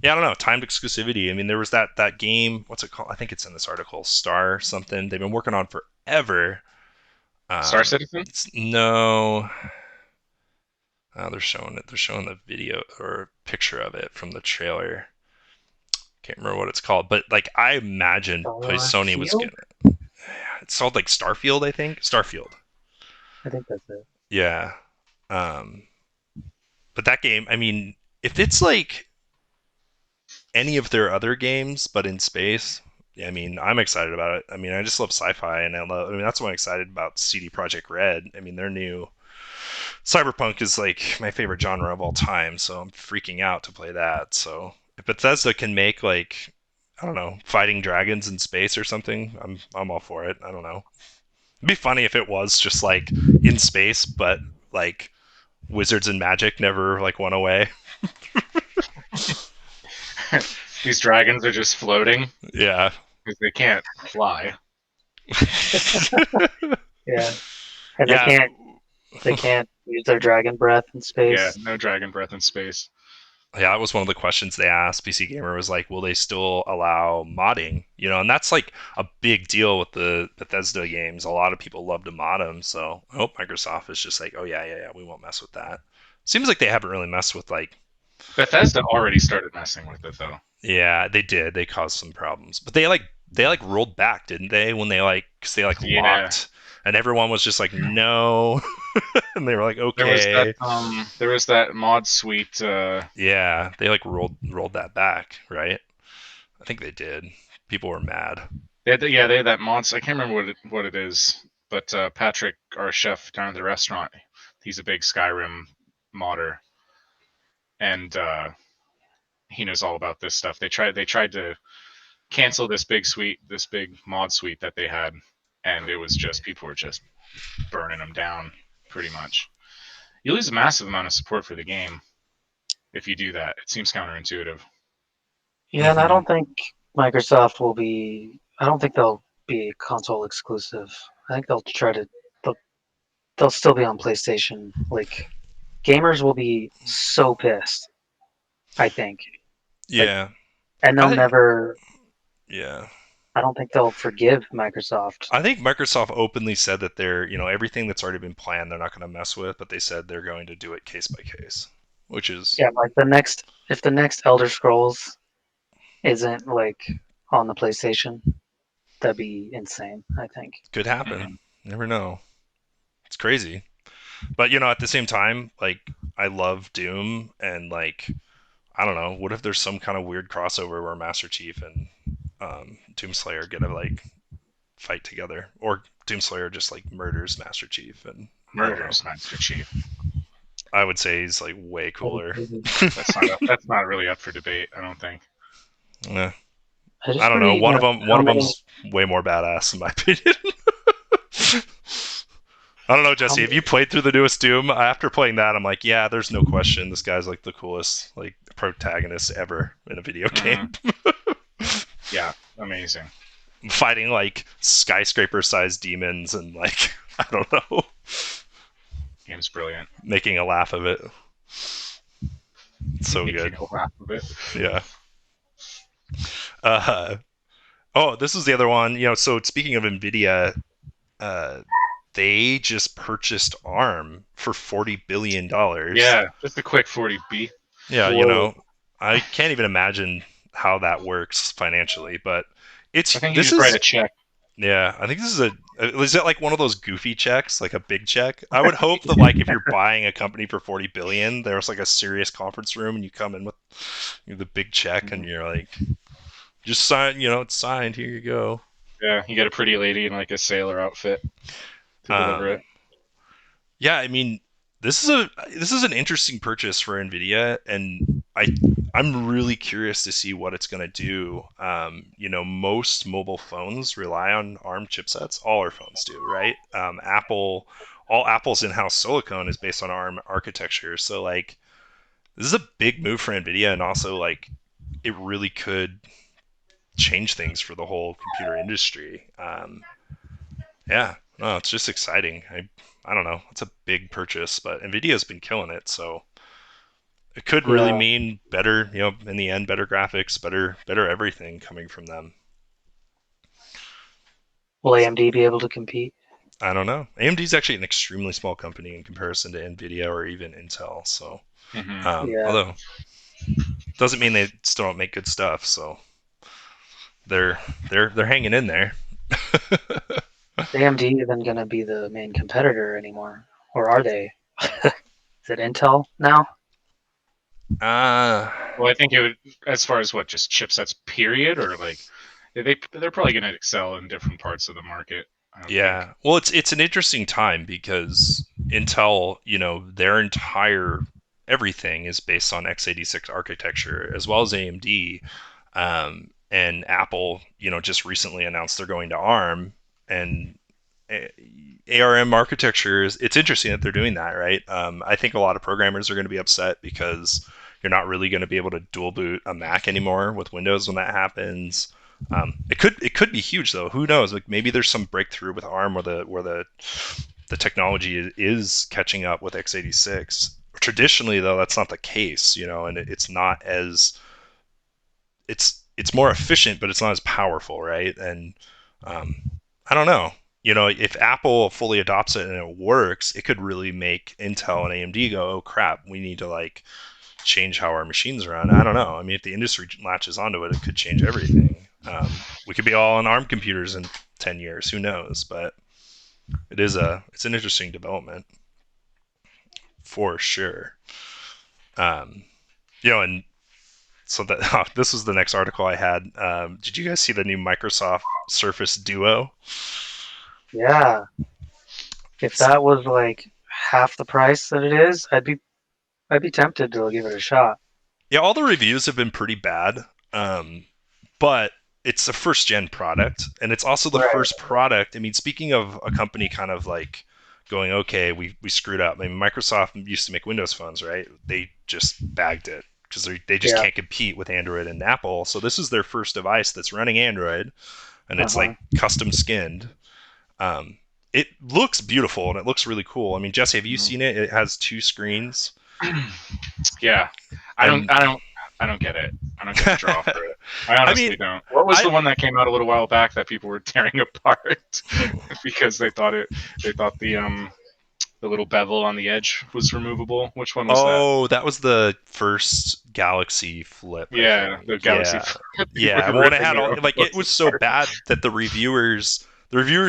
yeah, I don't know, timed exclusivity. I mean, there was that game. What's it called? I think it's in this article, Star something. They've been working on forever. Star Citizen? It's no. They're showing it. They're showing the video or picture of it from the trailer. Can't remember what it's called, but like I imagine Sony was Starfield? gonna. It's called like Starfield, I think. Starfield. I think that's it. Yeah. Um, but that game, I mean, if it's like any of their other games but in space, yeah, I mean, I'm excited about it. I mean, I just love sci-fi, and I mean, that's what I'm excited about. CD Projekt Red. I mean, their new Cyberpunk is like my favorite genre of all time, so I'm freaking out to play that. So if Bethesda can make like I don't know, fighting dragons in space or something, I'm all for it. I don't know. It'd be funny if it was just like in space, but like wizards and magic never like went away. These dragons are just floating Yeah. because they can't fly. Yeah, and they Yeah. can't use their dragon breath in Yeah, space. no dragon breath in space. Yeah, that was one of the questions they asked. PC Gamer was like, "Will they still allow modding?" And that's like a big deal with the Bethesda games. A lot of people love to mod them, so I hope Microsoft is just like, "Oh yeah, yeah, yeah, we won't mess with that." Seems like they haven't really messed with like, Bethesda already started messing with it though. yeah, they did. They caused some problems, but they like rolled back, didn't they? When they like, cause they like Yeah. locked, and everyone was just like, "No," and they were like, There was that "Okay." there was that mod suite Yeah, they like rolled that back, right? I think they did. People were mad. they had that mod. I can't remember what it is, but Patrick, our chef down at the restaurant, he's a big Skyrim modder, and he knows all about this stuff. They tried to cancel this big mod suite that they had, and it was just people were just burning them down pretty much. You lose a massive amount of support for the game if you do that. It seems counterintuitive. Yeah, and I don't think Microsoft will be. I don't think they'll be console exclusive. I think they'll try to. They'll, they'll still be on PlayStation. Like gamers will be so pissed. I think. Like, Yeah. and they'll I think, never. yeah. I don't think they'll forgive Microsoft. I think Microsoft openly said that they're, everything that's already been planned, they're not going to mess with, but they said they're going to do it case by case, which is Yeah, like the next. If the next Elder Scrolls isn't like on the PlayStation, that'd be insane. I think. could happen. Mm-hmm. Never know. It's crazy. But, at the same time, like, I love Doom, and, like, I don't know, what if there's some kind of weird crossover where Master Chief and Doomslayer get to, like, fight together? Or Doomslayer just, like, murders Master Chief, and I don't know. Murders Master Chief. I would say he's, like, way cooler. That's not really up for debate. I don't think. Yeah. I just I don't know. forget, One how of many. them's way more badass in my opinion. I don't know, How, Jesse. Have you played through the newest Doom? After playing that, I'm like, yeah, there's no question. This guy's like the coolest like protagonist ever in a video game. Yeah, amazing. Fighting like skyscraper-sized demons and like I don't know, Game's brilliant. making a laugh of it. It's so good. A laugh of it. Yeah. Oh, this is the other one. So speaking of Nvidia, uh, they just purchased ARM for $40 billion. Yeah, just a quick 40B. Yeah, Whoa. I can't even imagine how that works financially, but I think you this just write is a check. yeah, I think this is it like one of those goofy checks, like a big check? I would hope that like if you're buying a company for 40 billion, there's like a serious conference room and you come in with the big check and you're like just sign, it's signed, here you go. Yeah, you get a pretty lady in like a sailor outfit to deliver Um it. Yeah, I mean, this is an interesting purchase for Nvidia, and I'm really curious to see what it's going to do. Most mobile phones rely on ARM chipsets. All our phones do, right? All Apple's in-house silicon is based on ARM architecture. So like, this is a big move for Nvidia, and also like, it really could change things for the whole computer industry. Yeah, no, it's just exciting. I don't know. It's a big purchase, but Nvidia's been killing it, so it could really Yeah. mean better, in the end, better graphics, better everything coming from them. Will AMD be able to compete? I don't know. AMD's actually an extremely small company in comparison to Nvidia or even Intel, so Mm-hmm. Yeah. although doesn't mean they still don't make good stuff, so they're they're hanging in there. Is AMD even going to be the main competitor anymore, or are they? Is it Intel now? uh Well, I think it would, as far as what, just chipsets, period, or like they're probably going to excel in different parts of the market. I would think. Yeah. Well, it's an interesting time because Intel, their entire everything is based on x86 architecture, as well as AMD. And Apple, just recently announced they're going to ARM, and ARM architecture is. It's interesting that they're doing that, right? I think a lot of programmers are going to be upset because you're not really going to be able to dual boot a Mac anymore with Windows when that happens. It could be huge though. Who knows? Like maybe there's some breakthrough with ARM where the technology is catching up with x86. Traditionally though, that's not the case, and it's not as it's more efficient, but it's not as powerful, right? And um, I don't know. If Apple fully adopts it and it works, it could really make Intel and AMD go, "Oh crap, we need to like change how our machines run." I don't know. I mean, if the industry latches onto it, it could change everything. We could be all on ARM computers in 10 years. Who knows? But it's an interesting development for sure. Um, and so that this was the next article I had. Did you guys see the new Microsoft Surface Duo? Yeah. If that was like half the price that it is, I'd be tempted to give it a shot. Yeah, all the reviews have been pretty bad. But it's a first gen product, and it's also the Right. first product. I mean, speaking of a company kind of like going, okay, we screwed up. I mean, Microsoft used to make Windows phones, right? They just bagged it because they just Yeah. can't compete with Android and Apple. So this is their first device that's running Android, and it's like Uh-huh. custom skinned. Um, it looks beautiful and it looks really cool. I mean, Jesse, have you Mhm. seen it? It has 2 screens, Yeah, I don't, and I don't, I don't get it. I don't get the draw for it. I I mean, honestly don't. What was I the one that came out a little while back that people were tearing apart because they thought the little bevel on the edge was removable? Which one was that? oh, that was the first Galaxy Flip, I Yeah, think. the Galaxy. Yeah, Flip. People yeah. were Well, and it ripping had it all like it was so apart. bad that the reviewers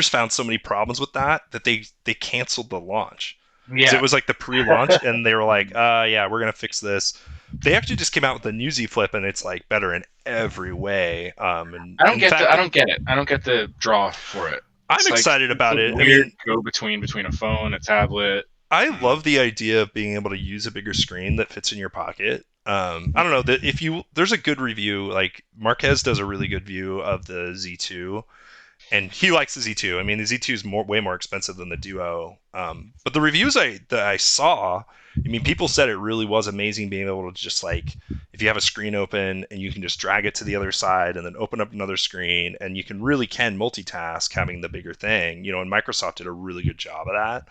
found so many problems with that they canceled the launch because it Yeah. was like the pre-launch, and they were like, yeah, we're gonna fix this. They actually just came out with the New Z Flip, and it's like better in every way. And I don't in get the. fact, I don't get it. I don't get the draw for it. I'm It's like excited it's a about it. I weird mean, go between a phone, a tablet. I Mm. love the idea of being able to use a bigger screen that fits in your pocket. I don't know that if you there's a good review, like Marquez does a really good view of the Z2, and he likes the Z2. I mean, the Z2 is way more expensive than the Duo. But the reviews that I saw, I mean, people said it really was amazing being able to just like if you have a screen open and you can just drag it to the other side and then open up another screen, and you can multitask having the bigger thing. And Microsoft did a really good job of that.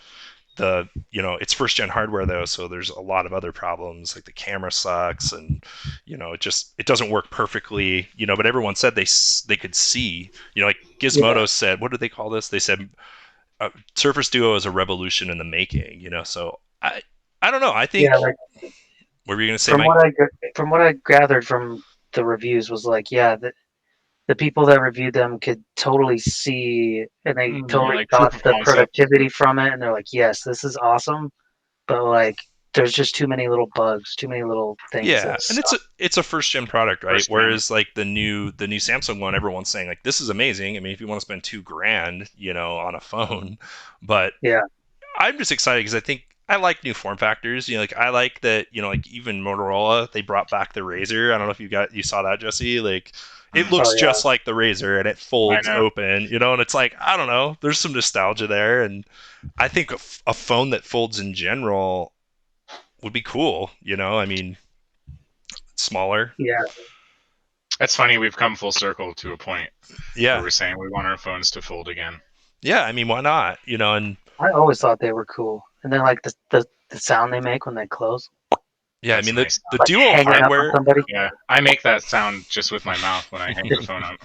It's first gen hardware though, so there's a lot of other problems, like the camera sucks, and it doesn't work perfectly, but everyone said they could see, like Yeah. Gizmodo said, what did they call this? They said Surface Duo is a revolution in the making, so I don't know. I Yeah. think, Like what were you going to say, from Mike? what I gathered from the reviews was like, yeah, the people that reviewed them could totally see, and they Yeah, totally like got proof of the concept. productivity from it, and they're like, yes, this is awesome, but like, there's just too many little bugs, too many little things Yeah, that and it's a suck. it's a first gen product, right? First gen. Whereas like the new Samsung one, everyone's saying like this is amazing. I mean, if you want to spend 2 grand, on a phone, but Yeah. I'm just excited because I think I like new form factors. Like I like that. Like even Motorola, they brought back the Razr. I don't know if you saw that, Jesse. Like it Mm, looks Oh yeah. just like the Razr, and it I folds know. open. And it's like I don't know. There's some nostalgia there, and I think a phone that folds in general would be cool. I mean, smaller. Yeah. It's funny we've come full circle to a point where Yeah, we're saying we want our phones to fold again. yeah. I mean, why not? And I always thought they were cool, and then like the sound they make when they close, yeah, I That's mean a the nice the sound. like Duo hanging up on hardware. somebody. Yeah, I make that sound just with my mouth when I hang the phone up.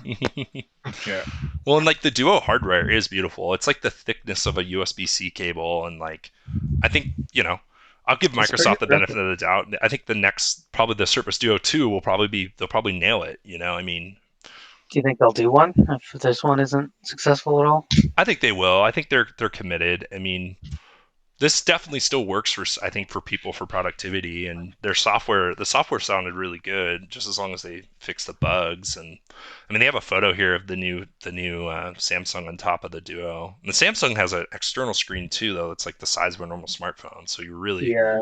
Yeah. Well, and like the Duo hardware is beautiful. It's like the thickness of a USB-C cable, and like I think I'll give It's pretty Microsoft the benefit impressive. of the doubt. I think the next, probably the Surface Duo 2 they'll probably nail it. I mean, Do you think they'll do one if this one isn't successful at all? I think they will. I think they're committed. I mean, this definitely still works I think for people for productivity, and the software sounded really good just as long as they fix the bugs. And I mean, they have a photo here of the new Samsung on top of the Duo. And the Samsung has an external screen too, though. It's like the size of a normal smartphone, so Yeah.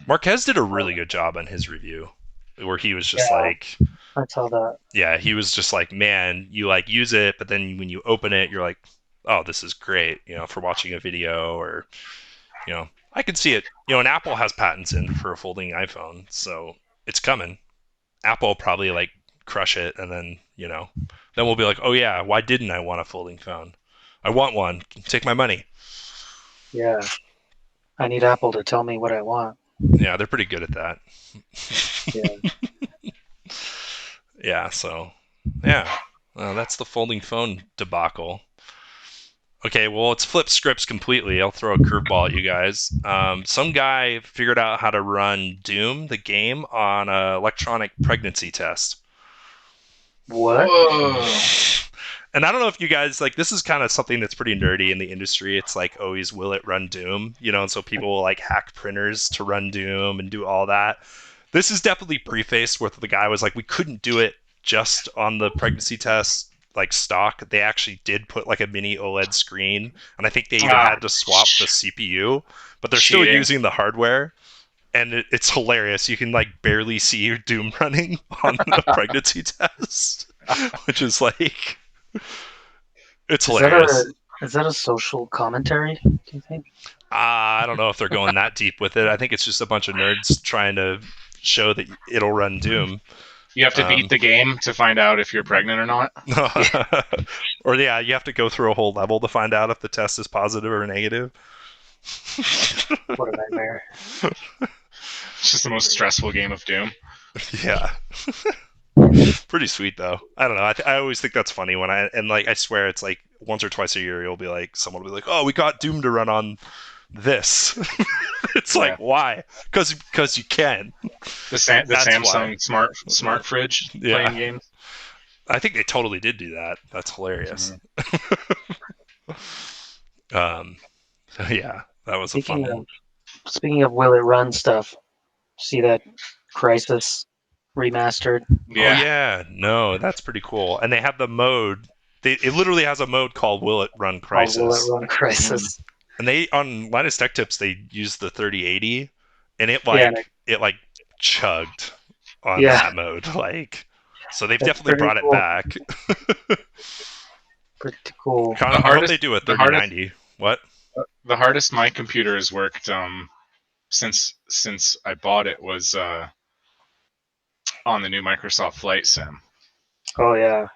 Marquez did a really good job on his review, where he was just Yeah. like, I saw that. yeah, he was just like, man, you like use it, but then when you open it, you're like, oh, this is great, for watching a video, or I can see it. And Apple has patents in for a folding iPhone, so it's coming. Apple will probably like crush it, and then we'll be like, oh yeah, why didn't I want a folding phone? I want one. Take my money. Yeah. I need Apple to tell me what I want. Yeah, they're pretty good at that. Yeah. Yeah, so yeah, that's the folding phone debacle. Okay, well, let's flip scripts completely. I'll throw a curveball at you guys. Some guy figured out how to run Doom, the game, on an electronic pregnancy test. What? Whoa. And I don't know if you guys like this is kind of something that's pretty nerdy in the industry. It's like always will it run Doom, and so people will like hack printers to run Doom and do all that. This is definitely prefaced with the guy was like we couldn't do it just on the pregnancy test like stock. They actually did put like a mini OLED screen, and I think they even Ah, had to swap the CPU, but they're still cheating. using the hardware. And it's hilarious. You can like barely see Doom running on the pregnancy test. which is like it's Is that a hilarious. is that a social commentary? Do you think? I don't know if they're going that deep with it. I think it's just a bunch of nerds trying to show that it'll run Doom. You have to beat Um, the game to find out if you're pregnant or not. Yeah. or yeah, you have to go through a whole level to find out if the test is positive or negative. What a nightmare. It's just the most stressful game of Doom. Yeah. Pretty sweet though. I don't know. I always think that's funny when I swear it's like once or twice a year you'll be like someone will be like, oh, we got Doom to run on this. It's Yeah. like why? Because you can. The That's Samsung why. smart fridge Yeah. playing games. I think they totally did do that. That's hilarious. So yeah, that was a fun Speaking one. of speaking of will it run stuff, see that Crisis remastered? Oh Yeah. yeah, no, that's pretty cool. And they have the mode. It literally has a mode called Will It Run Called Will It Crisis. Run Crisis? And they on Linus Tech Tips they use the 3080, and Yeah, it like chugged on yeah, that mode. Like, so they've that's definitely pretty brought it cool. back. Pretty cool. I hope they do a the hardest 3090. What? the hardest my computer has worked since I bought it was on the new Microsoft Flight Sim. Oh yeah,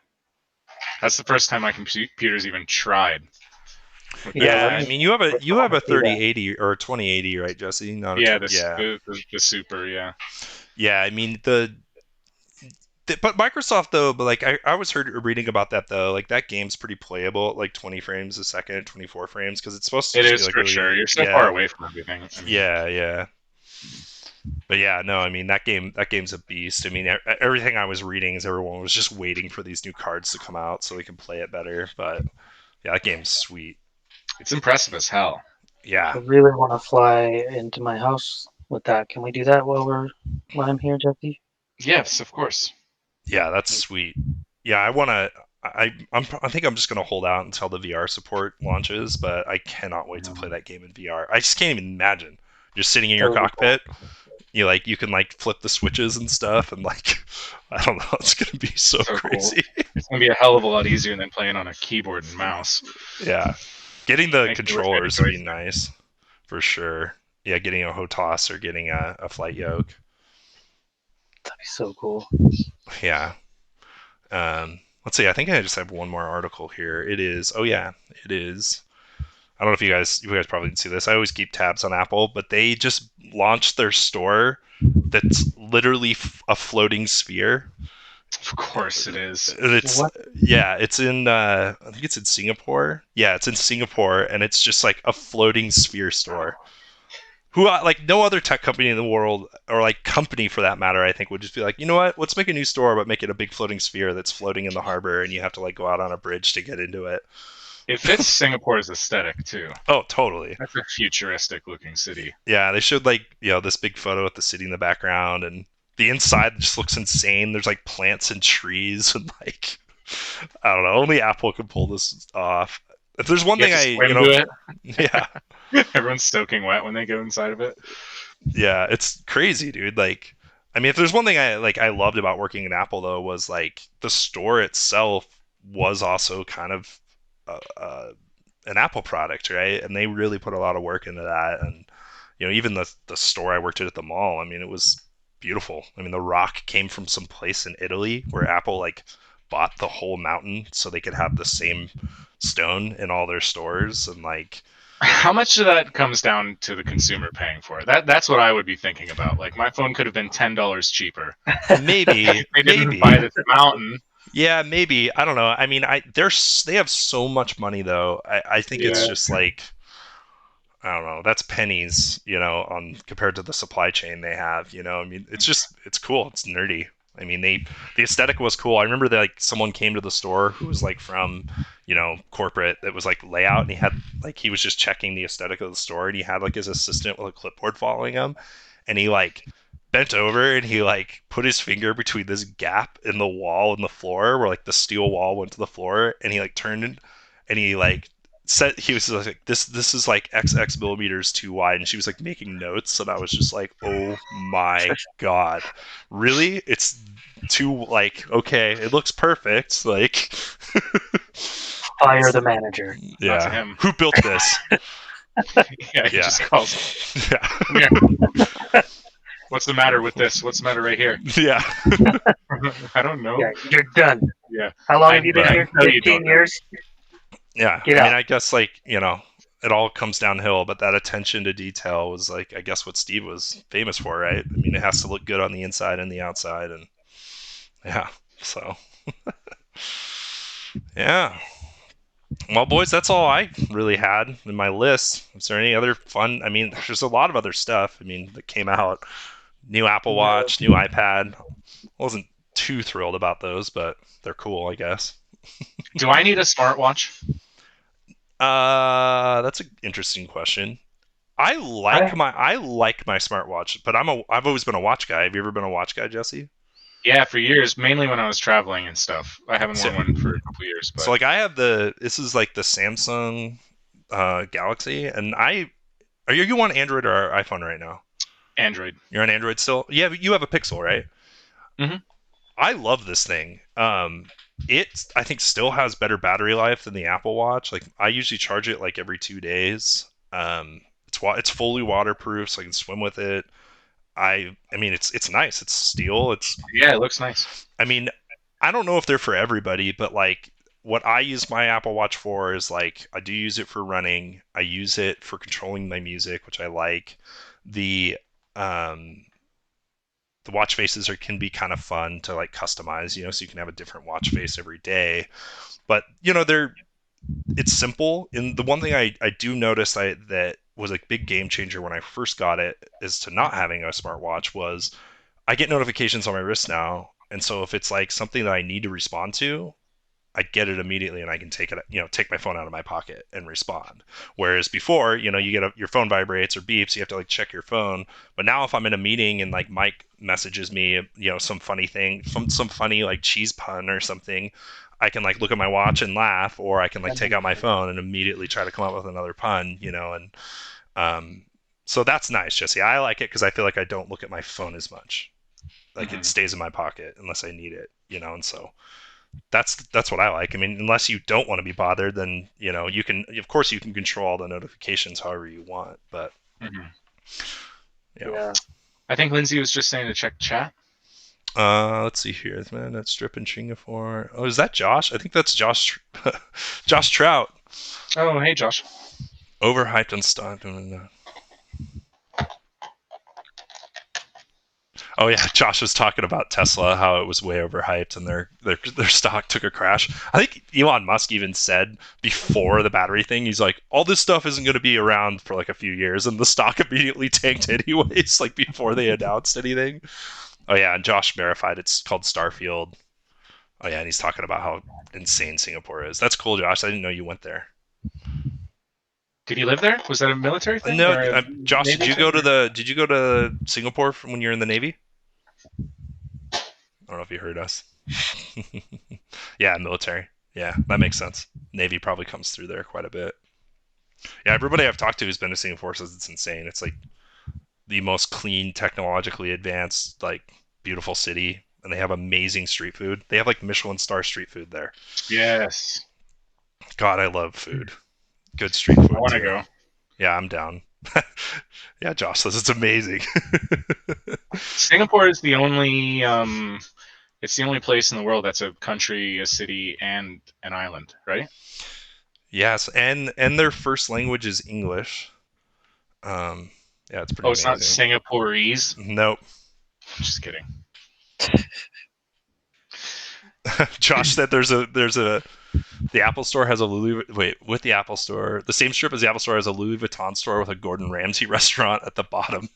That's the first time my computer's even tried. Yeah, let I me mean you have a I wanna see that. 3080 or a 2080, right, Jesse? Not a Yeah, yeah. the Super, yeah. Yeah, I mean but Microsoft though, but like I was reading about that though, like that game's pretty playable at like 20 frames a second, 24 frames because it's supposed to It just be is like for really sure. You're so far yeah, away from everything. I mean, yeah. But yeah, no, I mean that game's a beast. I mean everything I was reading is everyone was just waiting for these new cards to come out so we can play it better. But yeah, that game's sweet. it's impressive as hell. Yeah, I really want to fly into my house with that. Can we do that while I'm here, Jesse? Yes, of course. yeah, that's sweet. Yeah, I want to. I think I'm just gonna hold out until the VR support launches, but I cannot wait to play that game in VR. I just can't even imagine just sitting in That your would be cool. cockpit. You can like flip the switches and stuff, and like I don't know, it's gonna be so So cool. crazy. It's gonna be a hell of a lot easier than playing on a keyboard and mouse. Yeah, getting the Makes me wish I had a controllers would be joystick. nice for sure. Yeah, getting a HOTAS or getting a flight yoke. That'd be so cool. Yeah. Let's see. I think I just have one more article here. It is. Oh yeah, it is. I don't know if you guys probably didn't see this. I always keep tabs on Apple, but they just launched their store that's literally a floating sphere. Of course it is. And it's What? yeah, it's in I think it's in Singapore. Yeah, it's in Singapore, and it's just like a floating sphere store. Who like no other tech company in the world, or like company for that matter, I think would just be like, you know what? Let's make a new store, but make it a big floating sphere that's floating in the harbor, and you have to like go out on a bridge to get into it. It fits Singapore's aesthetic too. Oh, totally. That's a futuristic looking city. Yeah, they showed like this big photo with the city in the background, and the inside just looks insane. There's like plants and trees, and like I don't know. Only Apple can pull this off. If there's one You thing have to swim to yeah, it. Everyone's soaking wet when they go inside of it. yeah, it's crazy, dude. Like, I mean, if there's one thing I loved about working at Apple though was like the store itself was also kind of an Apple product, right? And they really put a lot of work into that. And even the store I worked at the mall, I mean, it was beautiful. I mean, the rock came from some place in Italy where Apple like bought the whole mountain so they could have the same stone in all their stores, and like How much of that comes down to the consumer paying for it? That's what I would be thinking about. Like my phone could have been $10 cheaper. maybe They didn't maybe buy this mountain. yeah, maybe. I don't know. I mean, they have so much money though. I think it's Yeah. just like I don't know. That's pennies, on compared to the supply chain they have. I mean, it's cool. It's nerdy. I mean, the aesthetic was cool. I remember that like someone came to the store who was like from, corporate that was like layout, and he was just checking the aesthetic of the store, and he had like his assistant with a clipboard following him, and he like bent over and he like put his finger between this gap in the wall and the floor where like the steel wall went to the floor, and he like turned and he like said he was like, this is like XX millimeters too wide, and she was like making notes, and I was just like, oh my god, really? It's too like okay, it looks perfect, like Fire the manager. Not to yeah. him. Who built this? Yeah, he Yeah. just calls. Yeah. Come here. What's the matter with this? What's the matter right here? Yeah. I don't know. Yeah, you're done. Yeah. How long I- have you been I here? know you 15 don't know. years? Yeah. Get I mean, out. I guess like, it all comes downhill, but that attention to detail was like I guess what Steve was famous for, right? I mean, it has to look good on the inside and the outside, and yeah. So yeah. Well, boys, that's all I really had in my list. Is there any other fun? I mean, there's a lot of other stuff. I mean, that came out. New Apple Watch, new iPad. Wasn't too thrilled about those, but they're cool, I guess. Do I need a smartwatch? That's an interesting question. I like my smartwatch, but I've always been a watch guy. Have you ever been a watch guy, Jesse? Yeah, for years, mainly when I was traveling and stuff. I haven't So, worn one for a couple years, but so like I have this is like the Samsung Galaxy, and are you on Android or iPhone right now? Android. You're on Android still? Yeah, you have a Pixel, right? Mhm. I love this thing. It I think still has better battery life than the Apple Watch. Like I usually charge it like every 2 days. It's fully waterproof, so I can swim with it. I mean it's nice. It's steel. Yeah, it looks nice. I mean I don't know if they're for everybody, but like what I use my Apple Watch for is like I do use it for running. I use it for controlling my music, which I like. The um the watch faces can be kind of fun to like customize, so you can have a different watch face every day. But it's simple. And the one thing I do notice that was a big game changer when I first got it is to not having a smartwatch was I get notifications on my wrist now, and so if it's like something that I need to respond to, I get it immediately and I can take my phone out of my pocket and respond. Whereas before, you get your phone vibrates or beeps, you have to like check your phone. But now if I'm in a meeting and like Mike messages me, some funny thing, some funny like cheese pun or something, I can like look at my watch and laugh, or I can like take out my phone and immediately try to come up with another pun, and so that's nice, Jesse. I like it because I feel like I don't look at my phone as much. Like it stays in my pocket unless I need it, and so that's what I like. I mean, unless you don't want to be bothered, then you can, of course, you can control all the notifications however you want. But Mhm. Yeah. I think Lindsay was just saying to check chat. Let's see here, man. That's Strip in Singapore. Oh, is that Josh? I think that's Josh. Josh Trout. Oh, hey, Josh. Overhyped and stock. Oh yeah, Josh was talking about Tesla, how it was way overhyped and their stock took a crash. I think Elon Musk even said before the battery thing, he's like, all this stuff isn't going to be around for like a few years, and the stock immediately tanked anyways, like before they announced anything. Oh yeah, and Josh verified it's called Starfield. Oh yeah, and he's talking about how insane Singapore is. That's cool, Josh. I didn't know you went there. Did he live there? Was that a military thing? No, or a Josh, Navy did you thing? go to Singapore when you were in the Navy? I don't know if you heard us. Yeah, military. Yeah, that makes sense. Navy probably comes through there quite a bit. Yeah, everybody I've talked to who's been to Singapore says it's insane. It's like the most clean, technologically advanced, like beautiful city, and they have amazing street food. They have like Michelin star street food there. Yes. God, I love food. Good street food I want to too. go. Yeah, I'm down. Yeah, Josh says it's amazing. Singapore is the only it's the only place in the world that's a country, a city, and an island, right? Yes, and their first language is English. Yeah, it's pretty Oh, it's not amazing. Singaporese. Nope. Just kidding. Josh said the Apple Store has a with the Apple Store, the same strip as the Apple Store has a Louis Vuitton store with a Gordon Ramsay restaurant at the bottom.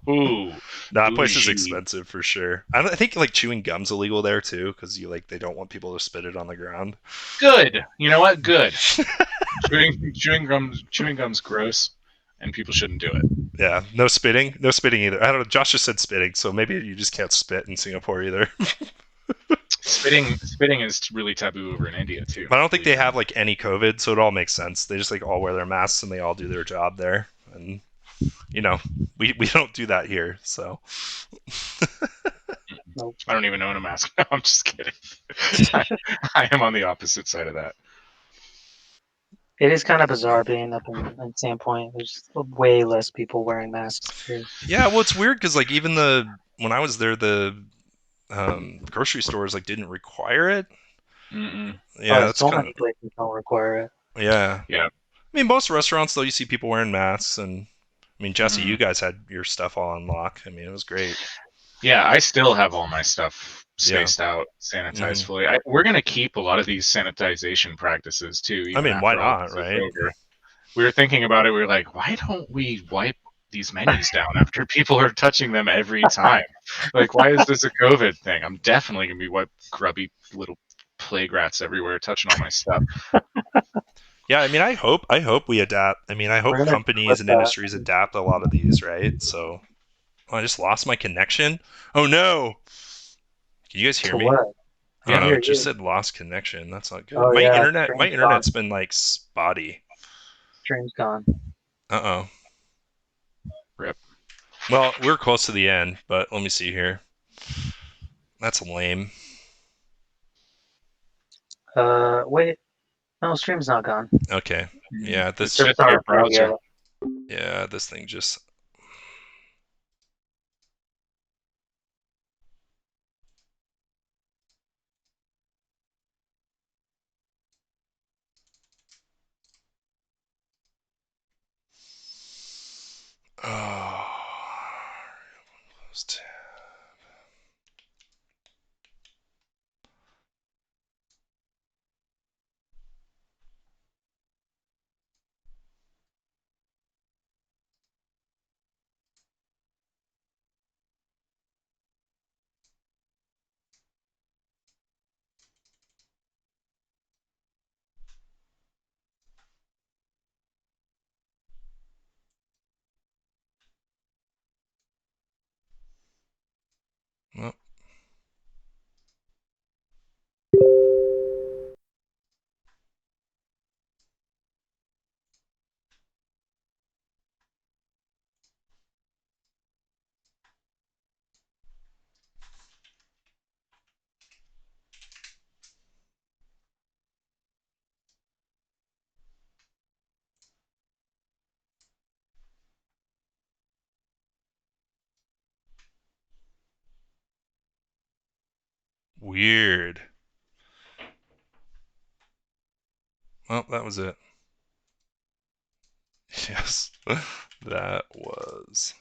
Ooh, That place is bougie. expensive for sure. I think like chewing gum's illegal there too because they don't want people to spit it on the ground. Good. You know what? Good. Chewing gum's gross, and people shouldn't do it. Yeah, no spitting either. I don't know. Josh just said spitting, so maybe you just can't spit in Singapore either. Spitting spitting is really taboo over in India too. But I don't think believe they it or have not. like any COVID, so it all makes sense. They just like all wear their masks and they all do their job there. And you know, we don't do that here. So Nope. I don't even own a mask. No, I'm just kidding. I am on the opposite side of that. It is kind of bizarre being up in Sandpoint. There's way less people wearing masks here. yeah, well, it's weird because like even the when I was there, the grocery stores like didn't require it. Mm-mm. Yeah, that's So kind many places don't require it. of yeah. Yeah. I mean, most restaurants though, you see people wearing masks, and I mean, Jesse, you Mm. guys had your stuff all on lock. I mean, it was great. Yeah, I still have all my stuff Yeah. spaced out, sanitized hmm fully. We're gonna keep a lot of these sanitization practices too, I even mean, why after all not, this is right? over. We were thinking about it. We were like, why don't we wipe these menus down after people are touching them every time? Like, why is this a COVID thing? I'm definitely gonna be wipe grubby little plague rats everywhere touching all my stuff. Yeah, I mean, I hope we adapt. I mean, I We're hope gonna companies flip and that industries adapt a lot of these, right? So, oh, I just lost my connection. Oh no! Can you guys hear to me? what? I don't I Yeah. know. hear It just you. said lost connection. That's not good. Oh My yeah, internet, my stream's gone. internet's been like spotty. Stream's gone. Uh oh. Rip. Well, we're close to the end, but let me see here. That's lame. Wait. No, stream's not gone. Okay. Mm. Yeah, It's this. Just just your our browser. audio. Yeah, this thing just. Oh. Closed. Well, weird. Well, that was it. Yes, that was.